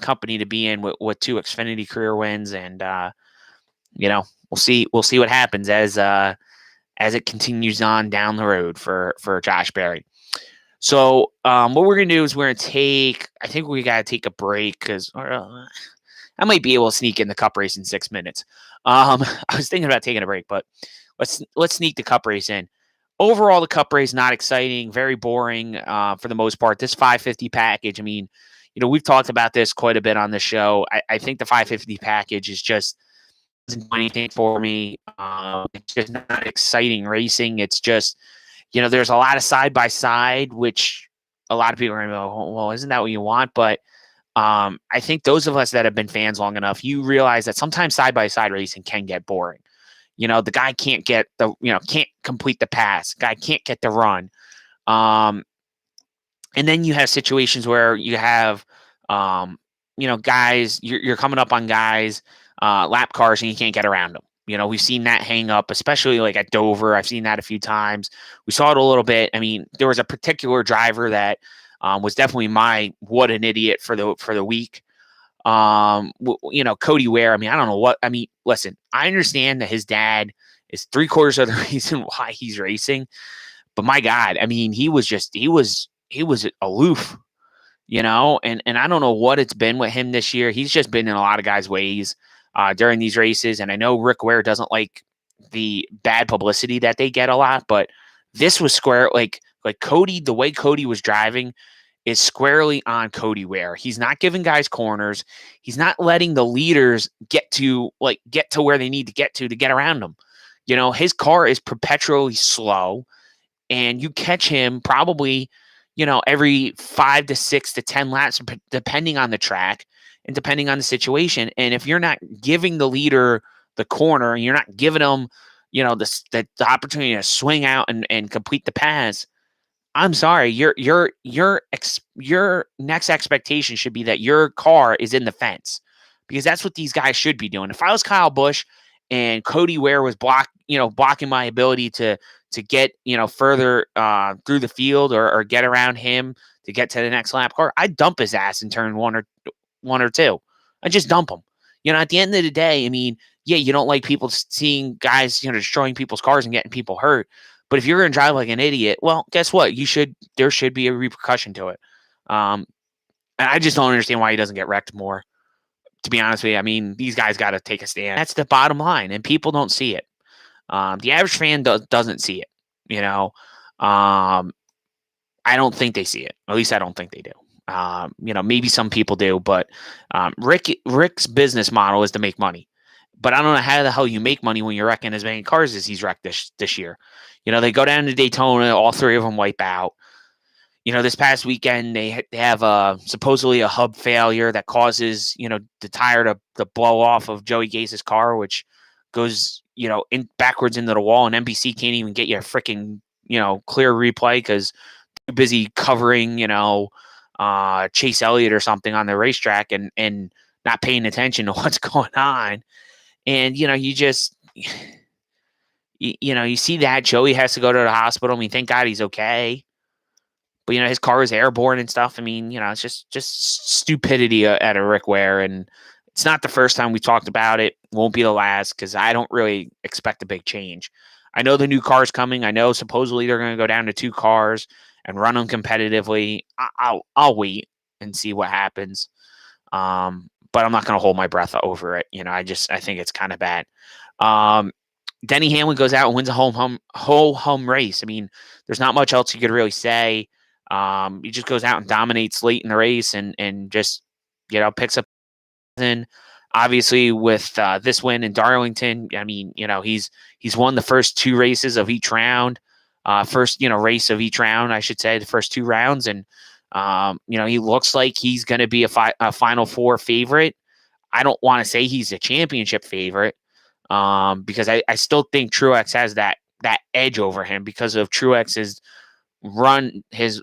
company to be in with 2 Xfinity career wins, and we'll see what happens as it continues on down the road for Josh Berry. So what we're going to do is I think we got to take a break because I might be able to sneak in the cup race in 6 minutes. I was thinking about taking a break, but let's sneak the cup race in. Overall, the cup race, not exciting, very boring for the most part. This 550 package, I mean, we've talked about this quite a bit on the show. I think the 550 package is just doesn't do anything for me. It's just not exciting racing. It's just, there's a lot of side-by-side, which a lot of people are going to go, well, isn't that what you want? But I think those of us that have been fans long enough, you realize that sometimes side-by-side racing can get boring. The guy can't get can't complete the pass. Guy can't get the run. And then you have situations where you have, guys, you're coming up on guys, lap cars, and you can't get around them. We've seen that hang up, especially like at Dover. I've seen that a few times. We saw it a little bit. I mean, there was a particular driver that was definitely my what an idiot for the week. Cody Ware. I mean, I don't know what. I mean, listen, I understand that his dad is 3/4 of the reason why he's racing, but my God, I mean, he was aloof. And I don't know what it's been with him this year. He's just been in a lot of guys' ways during these races. And I know Rick Ware doesn't like the bad publicity that they get a lot, but this was square. Like Cody, the way Cody was driving, is squarely on Cody Ware. He's not giving guys corners. He's not letting the leaders get to where they need to get around him. His car is perpetually slow, and you catch him probably, every 5 to 6 to 10 laps, depending on the track and depending on the situation. And if you're not giving the leader the corner and you're not giving them, the opportunity to swing out and complete the pass, I'm sorry, your next expectation should be that your car is in the fence, because that's what these guys should be doing. If I was Kyle Busch and Cody Ware was blocking my ability to get further through the field, or get around him to get to the next lap car, I'd dump his ass in turn one or two. I'd just dump him. At the end of the day, I mean, yeah, you don't like people seeing guys destroying people's cars and getting people hurt. But if you're going to drive like an idiot, well, guess what? There should be a repercussion to it. And I just don't understand why he doesn't get wrecked more. To be honest with you, I mean, these guys got to take a stand. That's the bottom line, and people don't see it. The average fan doesn't see it. I don't think they see it. At least I don't think they do. Maybe some people do, but Rick's business model is to make money. But I don't know how the hell you make money when you're wrecking as many cars as he's wrecked this year. They go down to Daytona, all three of them wipe out. This past weekend they have supposedly a hub failure that causes the tire to blow off of Joey Gase's car, which goes in backwards into the wall, and NBC can't even get you a freaking clear replay because too busy covering Chase Elliott or something on the racetrack and not paying attention to what's going on. And you just you see that Joey has to go to the hospital. I mean, thank God he's okay. But his car is airborne and stuff. I mean, it's just stupidity at a Rick Ware, and it's not the first time we talked about it. Won't be the last, because I don't really expect a big change. I know the new car's coming. I know supposedly they're going to go down to 2 cars and run them competitively. I'll wait and see what happens. But I'm not going to hold my breath over it. I think it's kind of bad. Denny Hamlin goes out and wins a whole home race. I mean, there's not much else you could really say. He just goes out and dominates late in the race and just, picks up. And obviously with this win in Darlington, I mean, he's won the first 2 races of each round. Race of each round, I should say, the first 2 rounds. And, he looks like he's going to be a Final Four favorite. I don't want to say he's a championship favorite, because I still think Truex has that edge over him because of Truex's run, his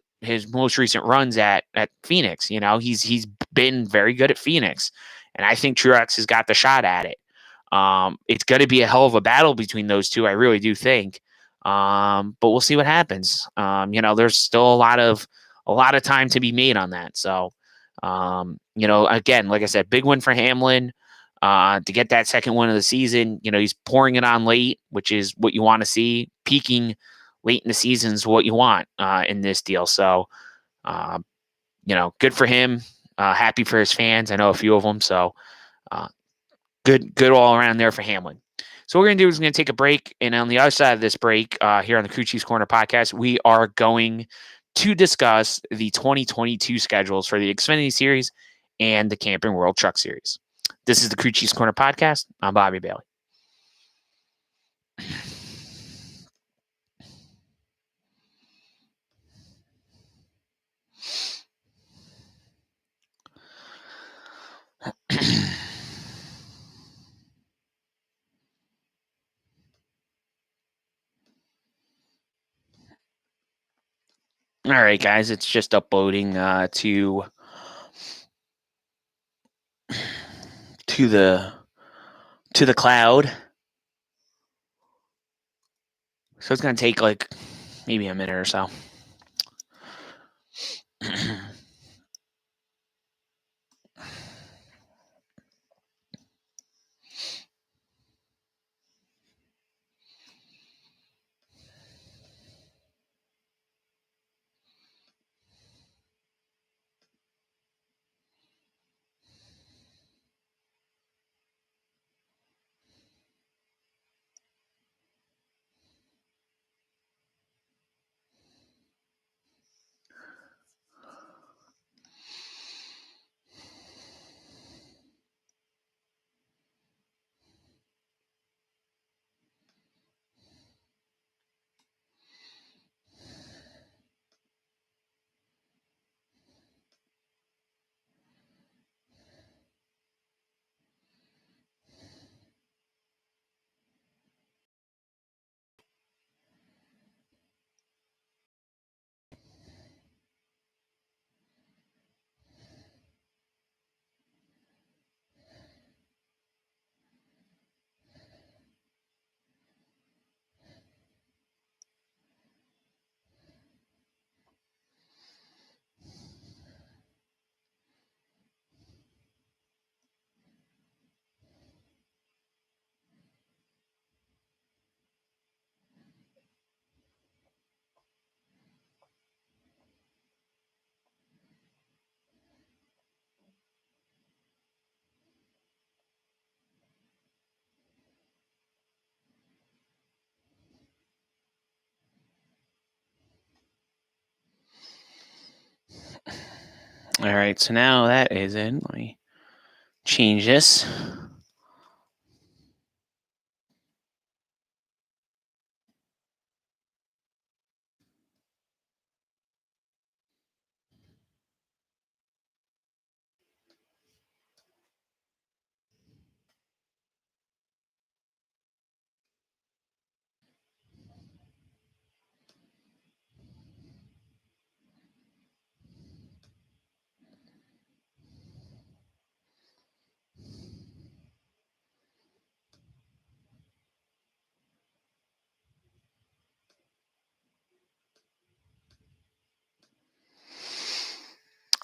most recent runs at Phoenix. He's been very good at Phoenix, and I think Truex has got the shot at it. It's going to be a hell of a battle between those two. I really do think. But we'll see what happens. There's still a lot of time to be made on that. So, again, like I said, big win for Hamlin. To get that second win of the season. He's pouring it on late, which is what you want to see. Peaking late in the season is what you want in this deal. So, good for him. Happy for his fans. I know a few of them. So, good all around there for Hamlin. So what we're going to do is we're going to take a break. And on the other side of this break, here on the Crew Chiefs Corner podcast, we are going to discuss the 2022 schedules for the Xfinity Series and the Camping World Truck Series. This is the Crew Chiefs Corner podcast. I'm Bobby Bailey. All right, guys, it's just uploading to the cloud. So it's going to take like maybe a minute or so. All right, so now that is in. Let me change this.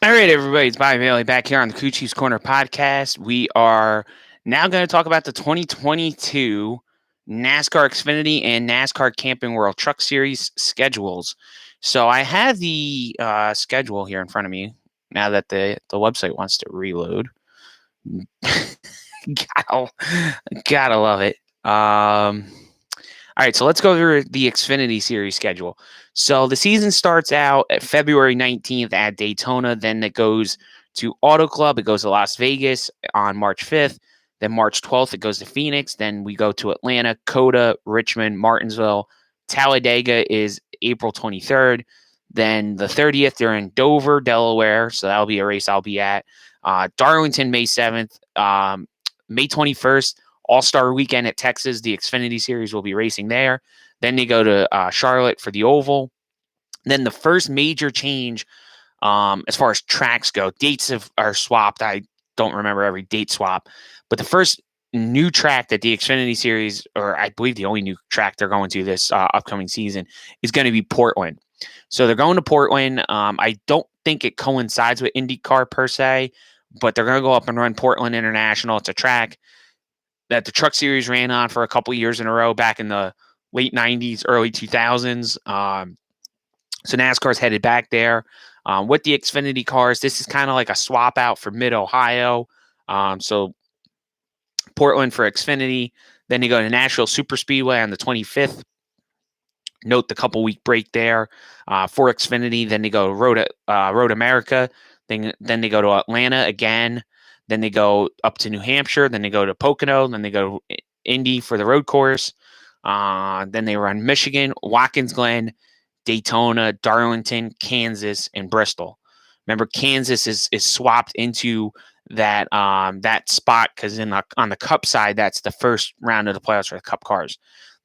All right, everybody, it's Bobby Bailey back here on the Coochie's Corner podcast. We are now going to talk about the 2022 NASCAR Xfinity and NASCAR Camping World Truck Series schedules. So I have the schedule here in front of me now that the website wants to reload. gotta love it. All right, so let's go through the Xfinity Series schedule. So the season starts out at February 19th at Daytona. Then it goes to Auto Club. It goes to Las Vegas on March 5th. Then March 12th, it goes to Phoenix. Then we go to Atlanta, Coda, Richmond, Martinsville. Talladega is April 23rd. Then the 30th, they're in Dover, Delaware. So that'll be a race I'll be at. Darlington, May 7th. May 21st, All-Star Weekend at Texas. The Xfinity Series will be racing there. Then they go to Charlotte for the Oval. Then the first major change as far as tracks go, dates are swapped. I don't remember every date swap. But the first new track that the Xfinity Series, or I believe the only new track they're going to this upcoming season, is going to be Portland. So they're going to Portland. I don't think it coincides with IndyCar per se, but they're going to go up and run Portland International. It's a track that the Truck Series ran on for a couple years in a row back in the late 90s, early 2000s. So NASCAR's headed back there. With the Xfinity cars, this is kind of like a swap out for Mid-Ohio. So Portland for Xfinity. Then they go to Nashville Super Speedway on the 25th. Note the couple-week break there for Xfinity. Then they go to Road America. Then they go to Atlanta again. Then they go up to New Hampshire. Then they go to Pocono. Then they go to Indy for the road course. Then they run Michigan, Watkins Glen, Daytona, Darlington, Kansas, and Bristol. Remember, Kansas is swapped into that spot because on the Cup side, that's the first round of the playoffs for the Cup cars.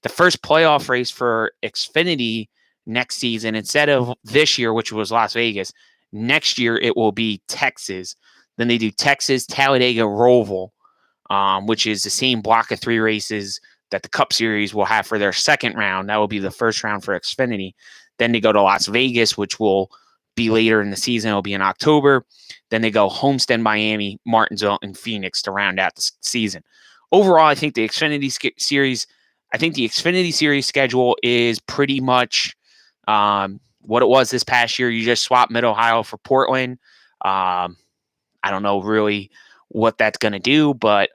The first playoff race for Xfinity next season, instead of this year, which was Las Vegas, next year it will be Texas. Then they do Texas, Talladega, Roval, which is the same block of 3 races that the Cup Series will have for their second round. That will be the first round for Xfinity. Then they go to Las Vegas, which will be later in the season. It'll be in October. Then they go Homestead, Miami, Martinsville, and Phoenix to round out the season. Overall, I think the Xfinity Series schedule is pretty much what it was this past year. You just swap Mid-Ohio for Portland. I don't know really what that's going to do, but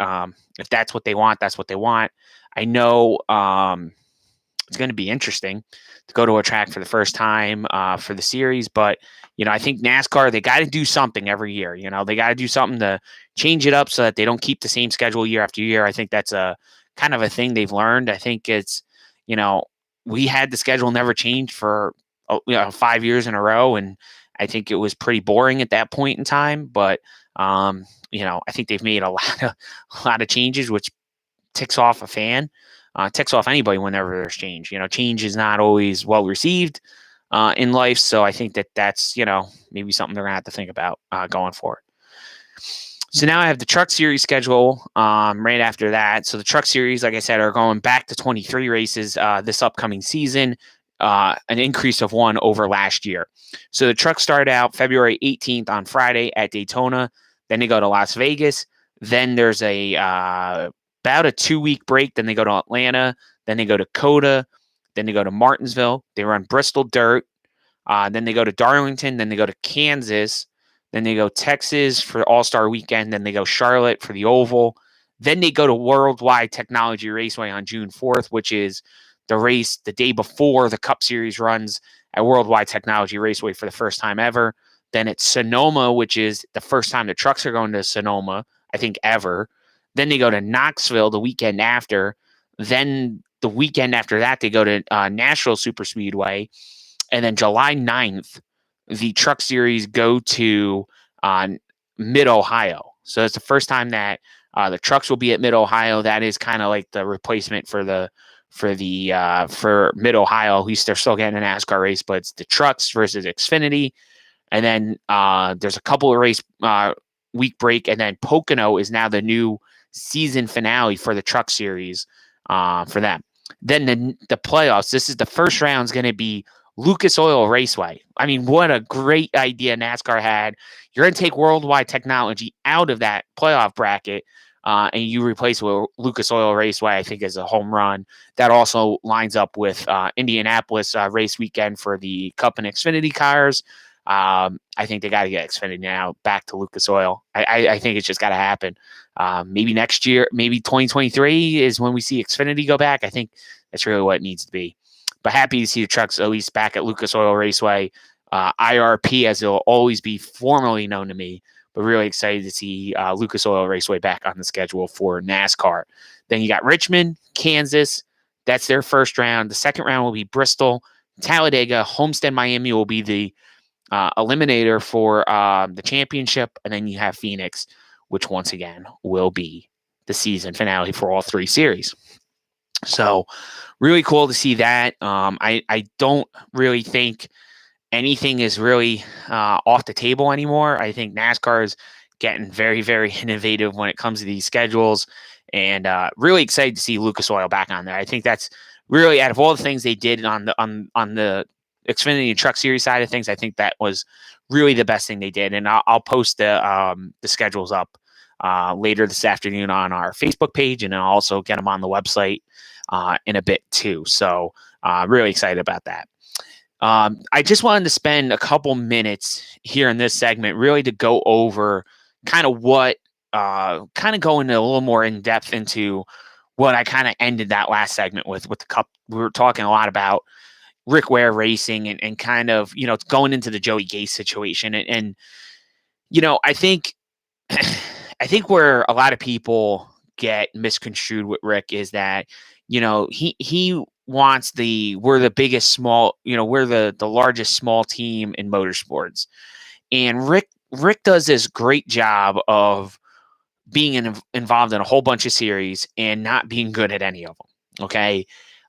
if that's what they want, that's what they want. I know it's going to be interesting to go to a track for the first time for the series, but I think NASCAR, they got to do something every year. They got to do something to change it up so that they don't keep the same schedule year after year. I think that's a kind of a thing they've learned. I think it's, we had the schedule never changed for 5 years in a row, and I think it was pretty boring at that point in time. But I think they've made a lot of changes, which ticks off a fan, ticks off anybody whenever there's change. Change is not always well received in life, so I think that's maybe something they're gonna have to think about going forward. So now I have the Truck Series schedule right after that. So the Truck Series, like I said, are going back to 23 races this upcoming season, an increase of 1 over last year. So the trucks start out February 18th on Friday at Daytona. Then they go to Las Vegas. Then there's about a 2-week break. Then they go to Atlanta. Then they go to Coda. Then they go to Martinsville. They run Bristol Dirt. Then they go to Darlington. Then they go to Kansas. Then they go Texas for All-Star Weekend. Then they go Charlotte for the Oval. Then they go to Worldwide Technology Raceway on June 4th, which is the race the day before the Cup Series runs at Worldwide Technology Raceway for the first time ever. Then it's Sonoma, which is the first time the trucks are going to Sonoma, I think, ever. Then they go to Knoxville the weekend after. Then the weekend after that, they go to Nashville Super Speedway. And then July 9th, the Truck Series go to Mid-Ohio. So it's the first time that the trucks will be at Mid-Ohio. That is kind of like the replacement for Mid-Ohio. At least they're still getting a NASCAR race, but it's the trucks versus Xfinity. And then there's a couple of race week break, and then Pocono is now the new season finale for the Truck Series for them. Then the playoffs. This is the first round is going to be Lucas Oil Raceway. I mean, what a great idea NASCAR had. You're going to take worldwide technology out of that playoff bracket, and you replace it with Lucas Oil Raceway, I think, is a home run. That also lines up with Indianapolis race weekend for the Cup and Xfinity cars. I think they got to get Xfinity now back to Lucas Oil. I think it's just got to happen. Maybe next year, maybe 2023 is when we see Xfinity go back. I think that's really what it needs to be. But happy to see the trucks at least back at Lucas Oil Raceway, IRP as it'll always be formally known to me. But really excited to see Lucas Oil Raceway back on the schedule for NASCAR. Then you got Richmond, Kansas. That's their first round. The second round will be Bristol, Talladega, Homestead, Miami will be the eliminator for the championship. And then you have Phoenix, which once again will be the season finale for all three series. So really cool to see that. I don't really think anything is really off the table anymore. I think NASCAR is getting very, very innovative when it comes to these schedules, and really excited to see Lucas Oil back on there. I think that's really, out of all the things they did on the Xfinity and Truck Series side of things, I think that was really the best thing they did. And I'll post the schedules up later this afternoon on our Facebook page, and then I'll also get them on the website in a bit too. So really excited about that. I just wanted to spend a couple minutes here in this segment really to go over kind of what, kind of go into a little more in depth into what I kind of ended that last segment with the Cup. We were talking a lot about Rick Ware Racing and kind of, going into the Joey Gase situation. And I think where a lot of people get misconstrued with Rick is that, he wants we're the biggest small, we're the largest small team in motorsports. And Rick does this great job of being involved in a whole bunch of series and not being good at any of them. Okay.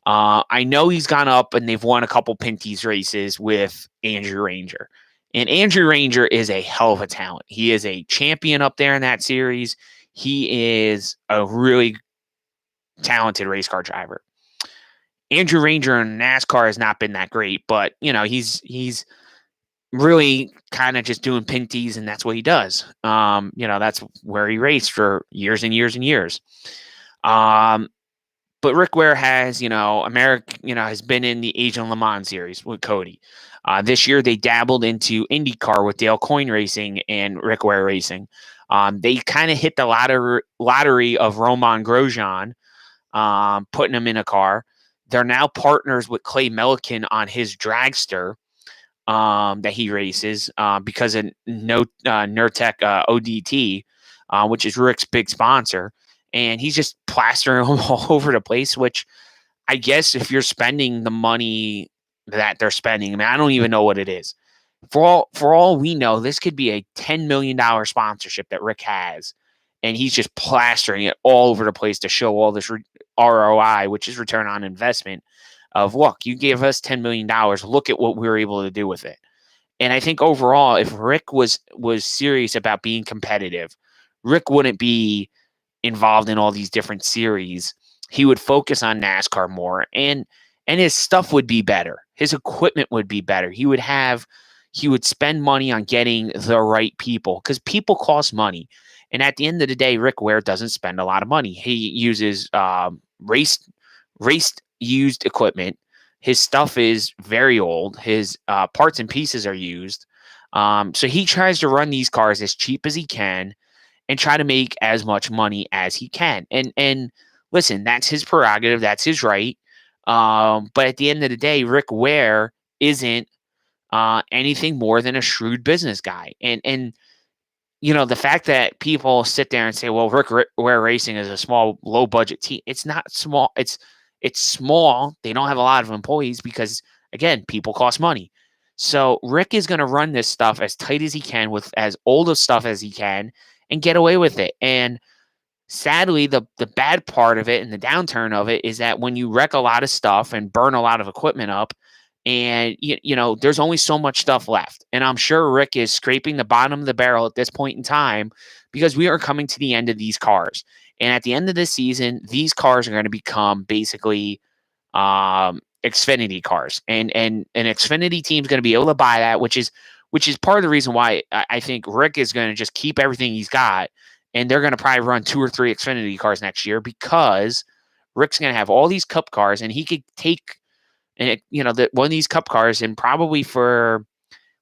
I know he's gone up and they've won a couple Pinty's races with Andrew Ranger. And Andrew Ranger is a hell of a talent. He is a champion up there in that series. He is a really talented race car driver. Andrew Ranger in NASCAR has not been that great, but he's really kind of just doing Pinty's, and that's what he does. That's where he raced for years and years and years. But Rick Ware has, has been in the Asian Le Mans series with Cody. This year they dabbled into IndyCar with Dale Coyne Racing and Rick Ware Racing. They kind of hit the lottery of Romain Grosjean, putting him in a car. They're now partners with Clay Millican on his dragster that he races because of Nurtec ODT, which is Rick's big sponsor. And he's just plastering them all over the place, which I guess if you're spending the money that they're spending, I mean, I don't even know what it is. For all we know, this could be a $10 million sponsorship that Rick has, and he's just plastering it all over the place to show all this ROI, which is return on investment of, look, you gave us $10 million. Look at what we were able to do with it. And I think overall, if Rick was serious about being competitive, Rick wouldn't be involved in all these different series. He would focus on NASCAR more, and his stuff would be better. His equipment would be better. He would spend money on getting the right people, because people cost money. And at the end of the day, Rick Ware doesn't spend a lot of money. He uses race used equipment. His stuff is very old. His parts and pieces are used. So he tries to run these cars as cheap as he can and try to make as much money as he can. And listen, that's his prerogative. That's his right. But at the end of the day, Rick Ware isn't anything more than a shrewd business guy. And the fact that people sit there and say, well, Rick Ware Racing is a small, low budget team. It's not small. It's small. They don't have a lot of employees because, again, people cost money. So Rick is going to run this stuff as tight as he can with as old of stuff as he can and get away with it. And sadly, the bad part of it and the downturn of it is that when you wreck a lot of stuff and burn a lot of equipment up, and there's only so much stuff left. And I'm sure Rick is scraping the bottom of the barrel at this point in time because we are coming to the end of these cars. And at the end of this season, these cars are going to become basically Xfinity cars, and an Xfinity team is going to be able to buy that, which is part of the reason why I think Rick is going to just keep everything he's got, and they're going to probably run 2 or 3 Xfinity cars next year because Rick's going to have all these Cup cars, and he could take one of these Cup cars and probably for,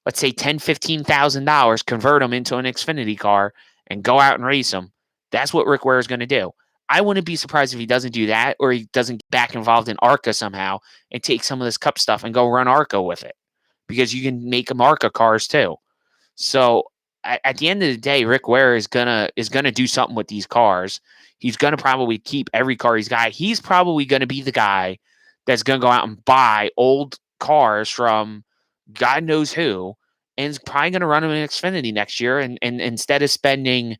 let's say, $10,000-$15,000, convert them into an Xfinity car and go out and race them. That's what Rick Ware is going to do. I wouldn't be surprised if he doesn't do that, or he doesn't get back involved in ARCA somehow and take some of this Cup stuff and go run ARCA with it, because you can make them ARCA cars too. So at the end of the day, Rick Ware is gonna do something with these cars. He's gonna probably keep every car he's got. He's probably gonna be the guy that's going to go out and buy old cars from God knows who, and is probably going to run them in Xfinity next year. And instead of spending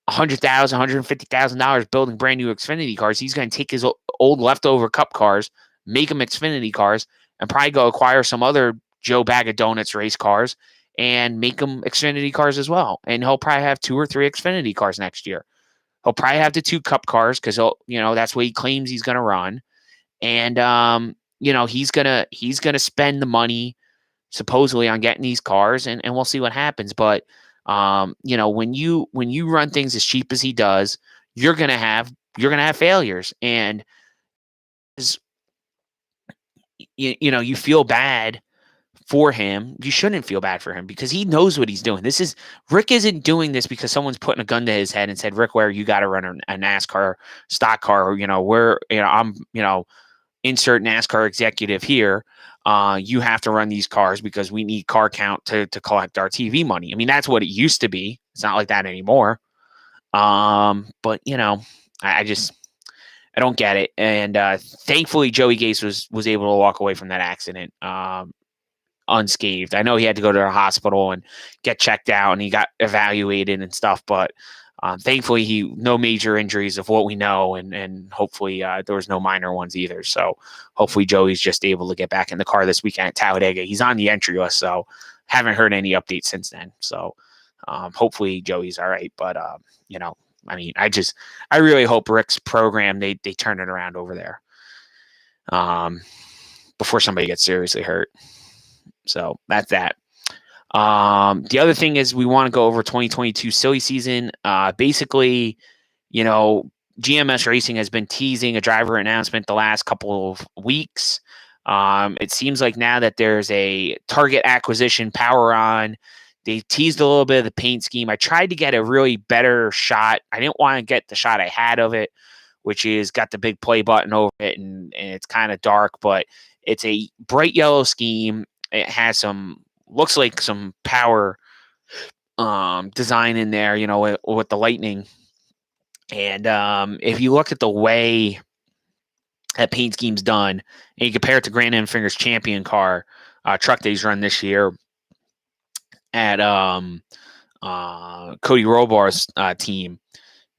$100,000, $150,000 building brand new Xfinity cars, he's going to take his old leftover Cup cars, make them Xfinity cars, and probably go acquire some other Joe Bag of Donuts race cars and make them Xfinity cars as well. And he'll probably have 2 or 3 Xfinity cars next year. He'll probably have the 2 Cup cars because that's what he claims he's going to run. And he's gonna spend the money supposedly on getting these cars, and we'll see what happens. But when you run things as cheap as he does, you're gonna have failures, and you feel bad for him. You shouldn't feel bad for him because he knows what he's doing. Rick isn't doing this because someone's putting a gun to his head and said, Rick Ware, you got to run a NASCAR stock car, or I'm insert NASCAR executive here. You have to run these cars because we need car count to collect our TV money. I mean, that's what it used to be. It's not like that anymore. But I don't get it. And thankfully, Joey Gase was able to walk away from that accident unscathed. I know he had to go to the hospital and get checked out, and he got evaluated and stuff, but thankfully, no major injuries of what we know, and hopefully there was no minor ones either. So hopefully Joey's just able to get back in the car this weekend at Talladega. He's on the entry list, so haven't heard any updates since then. So hopefully Joey's all right. But I really hope Rick's program they turn it around over there before somebody gets seriously hurt. So that's that. The other thing is we want to go over 2022 silly season. Basically, GMS Racing has been teasing a driver announcement the last couple of weeks. It seems like now that there's a target acquisition power on. They teased a little bit of the paint scheme. I tried to get a really better shot. I didn't want to get the shot I had of it, which is got the big play button over it, and it's kind of dark, but it's a bright yellow scheme. It has looks like some power design in there, with the lightning. And if you look at the way that paint scheme's done, and you compare it to Grant Enfinger's champion car truck that he's run this year at Cody Robar's team,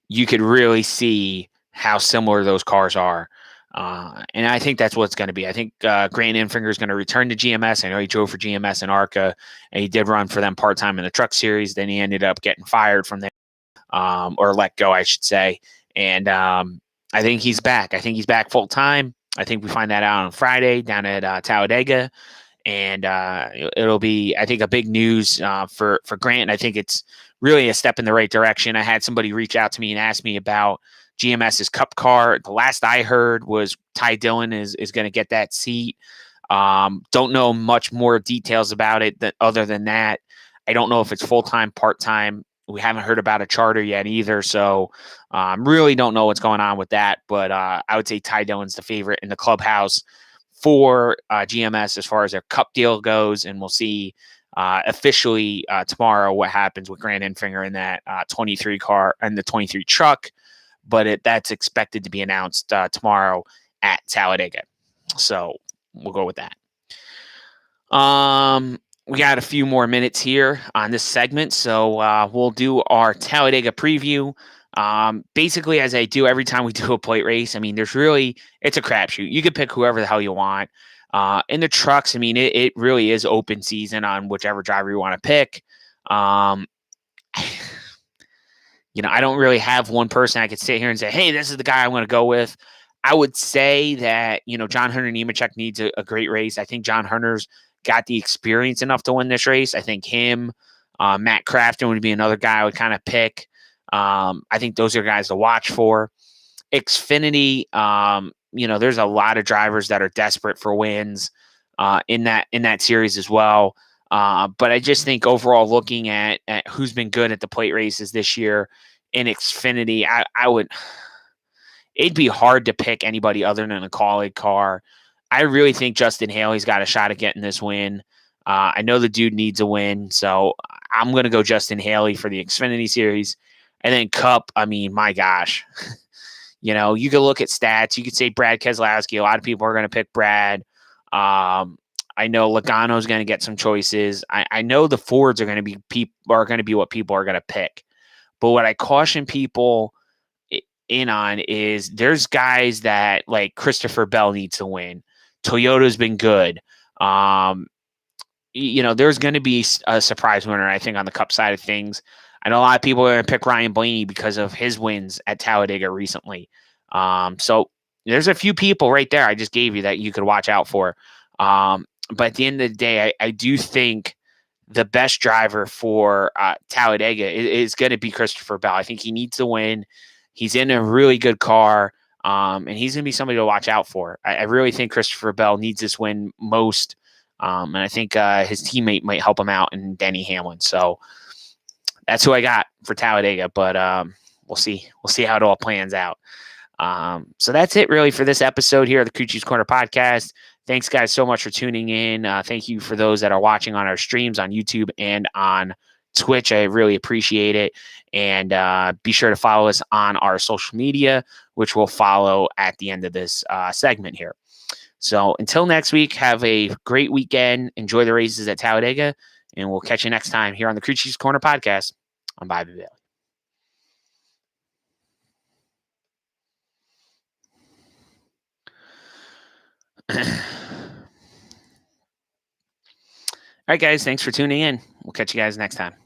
you could really see how similar those cars are. And I think that's what it's going to be. I think Grant Enfinger is going to return to GMS. I know he drove for GMS and ARCA, and he did run for them part-time in the Truck Series. Then he ended up getting fired from there, or let go, I should say. And I think he's back. I think he's back full-time. I think we find that out on Friday down at Talladega. And it'll be, I think, a big news for Grant. And I think it's really a step in the right direction. I had somebody reach out to me and ask me about GMS's Cup car. The last I heard was Ty Dillon is going to get that seat. Don't know much more details about it other than that. I don't know if it's full-time, part-time. We haven't heard about a charter yet either. So really don't know what's going on with that. But I would say Ty Dillon's the favorite in the clubhouse for GMS as far as their cup deal goes, and we'll see officially tomorrow what happens with Grant Enfinger in that 23 car and the 23 truck. But that's expected to be announced tomorrow at Talladega. So we'll go with that. We got a few more minutes here on this segment, so we'll do our Talladega preview. Basically, as I do every time we do a plate race, I mean, it's a crapshoot. You can pick whoever the hell you want. In the trucks, I mean, it really is open season on whichever driver you want to pick. I don't really have one person I could sit here and say, hey, this is the guy I'm going to go with. I would say that, John Hunter Nemechek needs a great race. I think John Hunter's got the experience enough to win this race. I think him, Matt Crafton would be another guy I would kind of pick. I think those are guys to watch for. Xfinity, there's a lot of drivers that are desperate for wins in that series as well. But I just think overall, looking at who's been good at the plate races this year in Xfinity, I would. It'd be hard to pick anybody other than a Kaulig car. I really think Justin Haley's got a shot at getting this win. I know the dude needs a win, so I'm going to go Justin Haley for the Xfinity series. And then Cup, I mean, my gosh. You could look at stats. You could say Brad Keselowski. A lot of people are going to pick Brad. I know Logano's going to get some choices. I know the Fords are going to be what people are going to pick. But what I caution people in on is there's guys that like Christopher Bell needs to win. Toyota's been good. There's going to be a surprise winner, I think, on the Cup side of things. I know a lot of people are going to pick Ryan Blaney because of his wins at Talladega recently. So there's a few people right there I just gave you that you could watch out for. But at the end of the day, I do think the best driver for Talladega is going to be Christopher Bell. I think he needs to win. He's in a really good car, and he's going to be somebody to watch out for. I really think Christopher Bell needs this win most, and I think his teammate might help him out in Denny Hamlin. So that's who I got for Talladega, but we'll see. We'll see how it all plans out. So that's it really for this episode here of the Crew Chiefs Corner podcast. Thanks, guys, so much for tuning in. Thank you for those that are watching on our streams on YouTube and on Twitch. I really appreciate it. And be sure to follow us on our social media, which we'll follow at the end of this segment here. So until next week, have a great weekend. Enjoy the races at Talladega, and we'll catch you next time here on the Crew Chiefs Corner podcast on Bobby Bailey. All right, guys, thanks for tuning in. We'll catch you guys next time.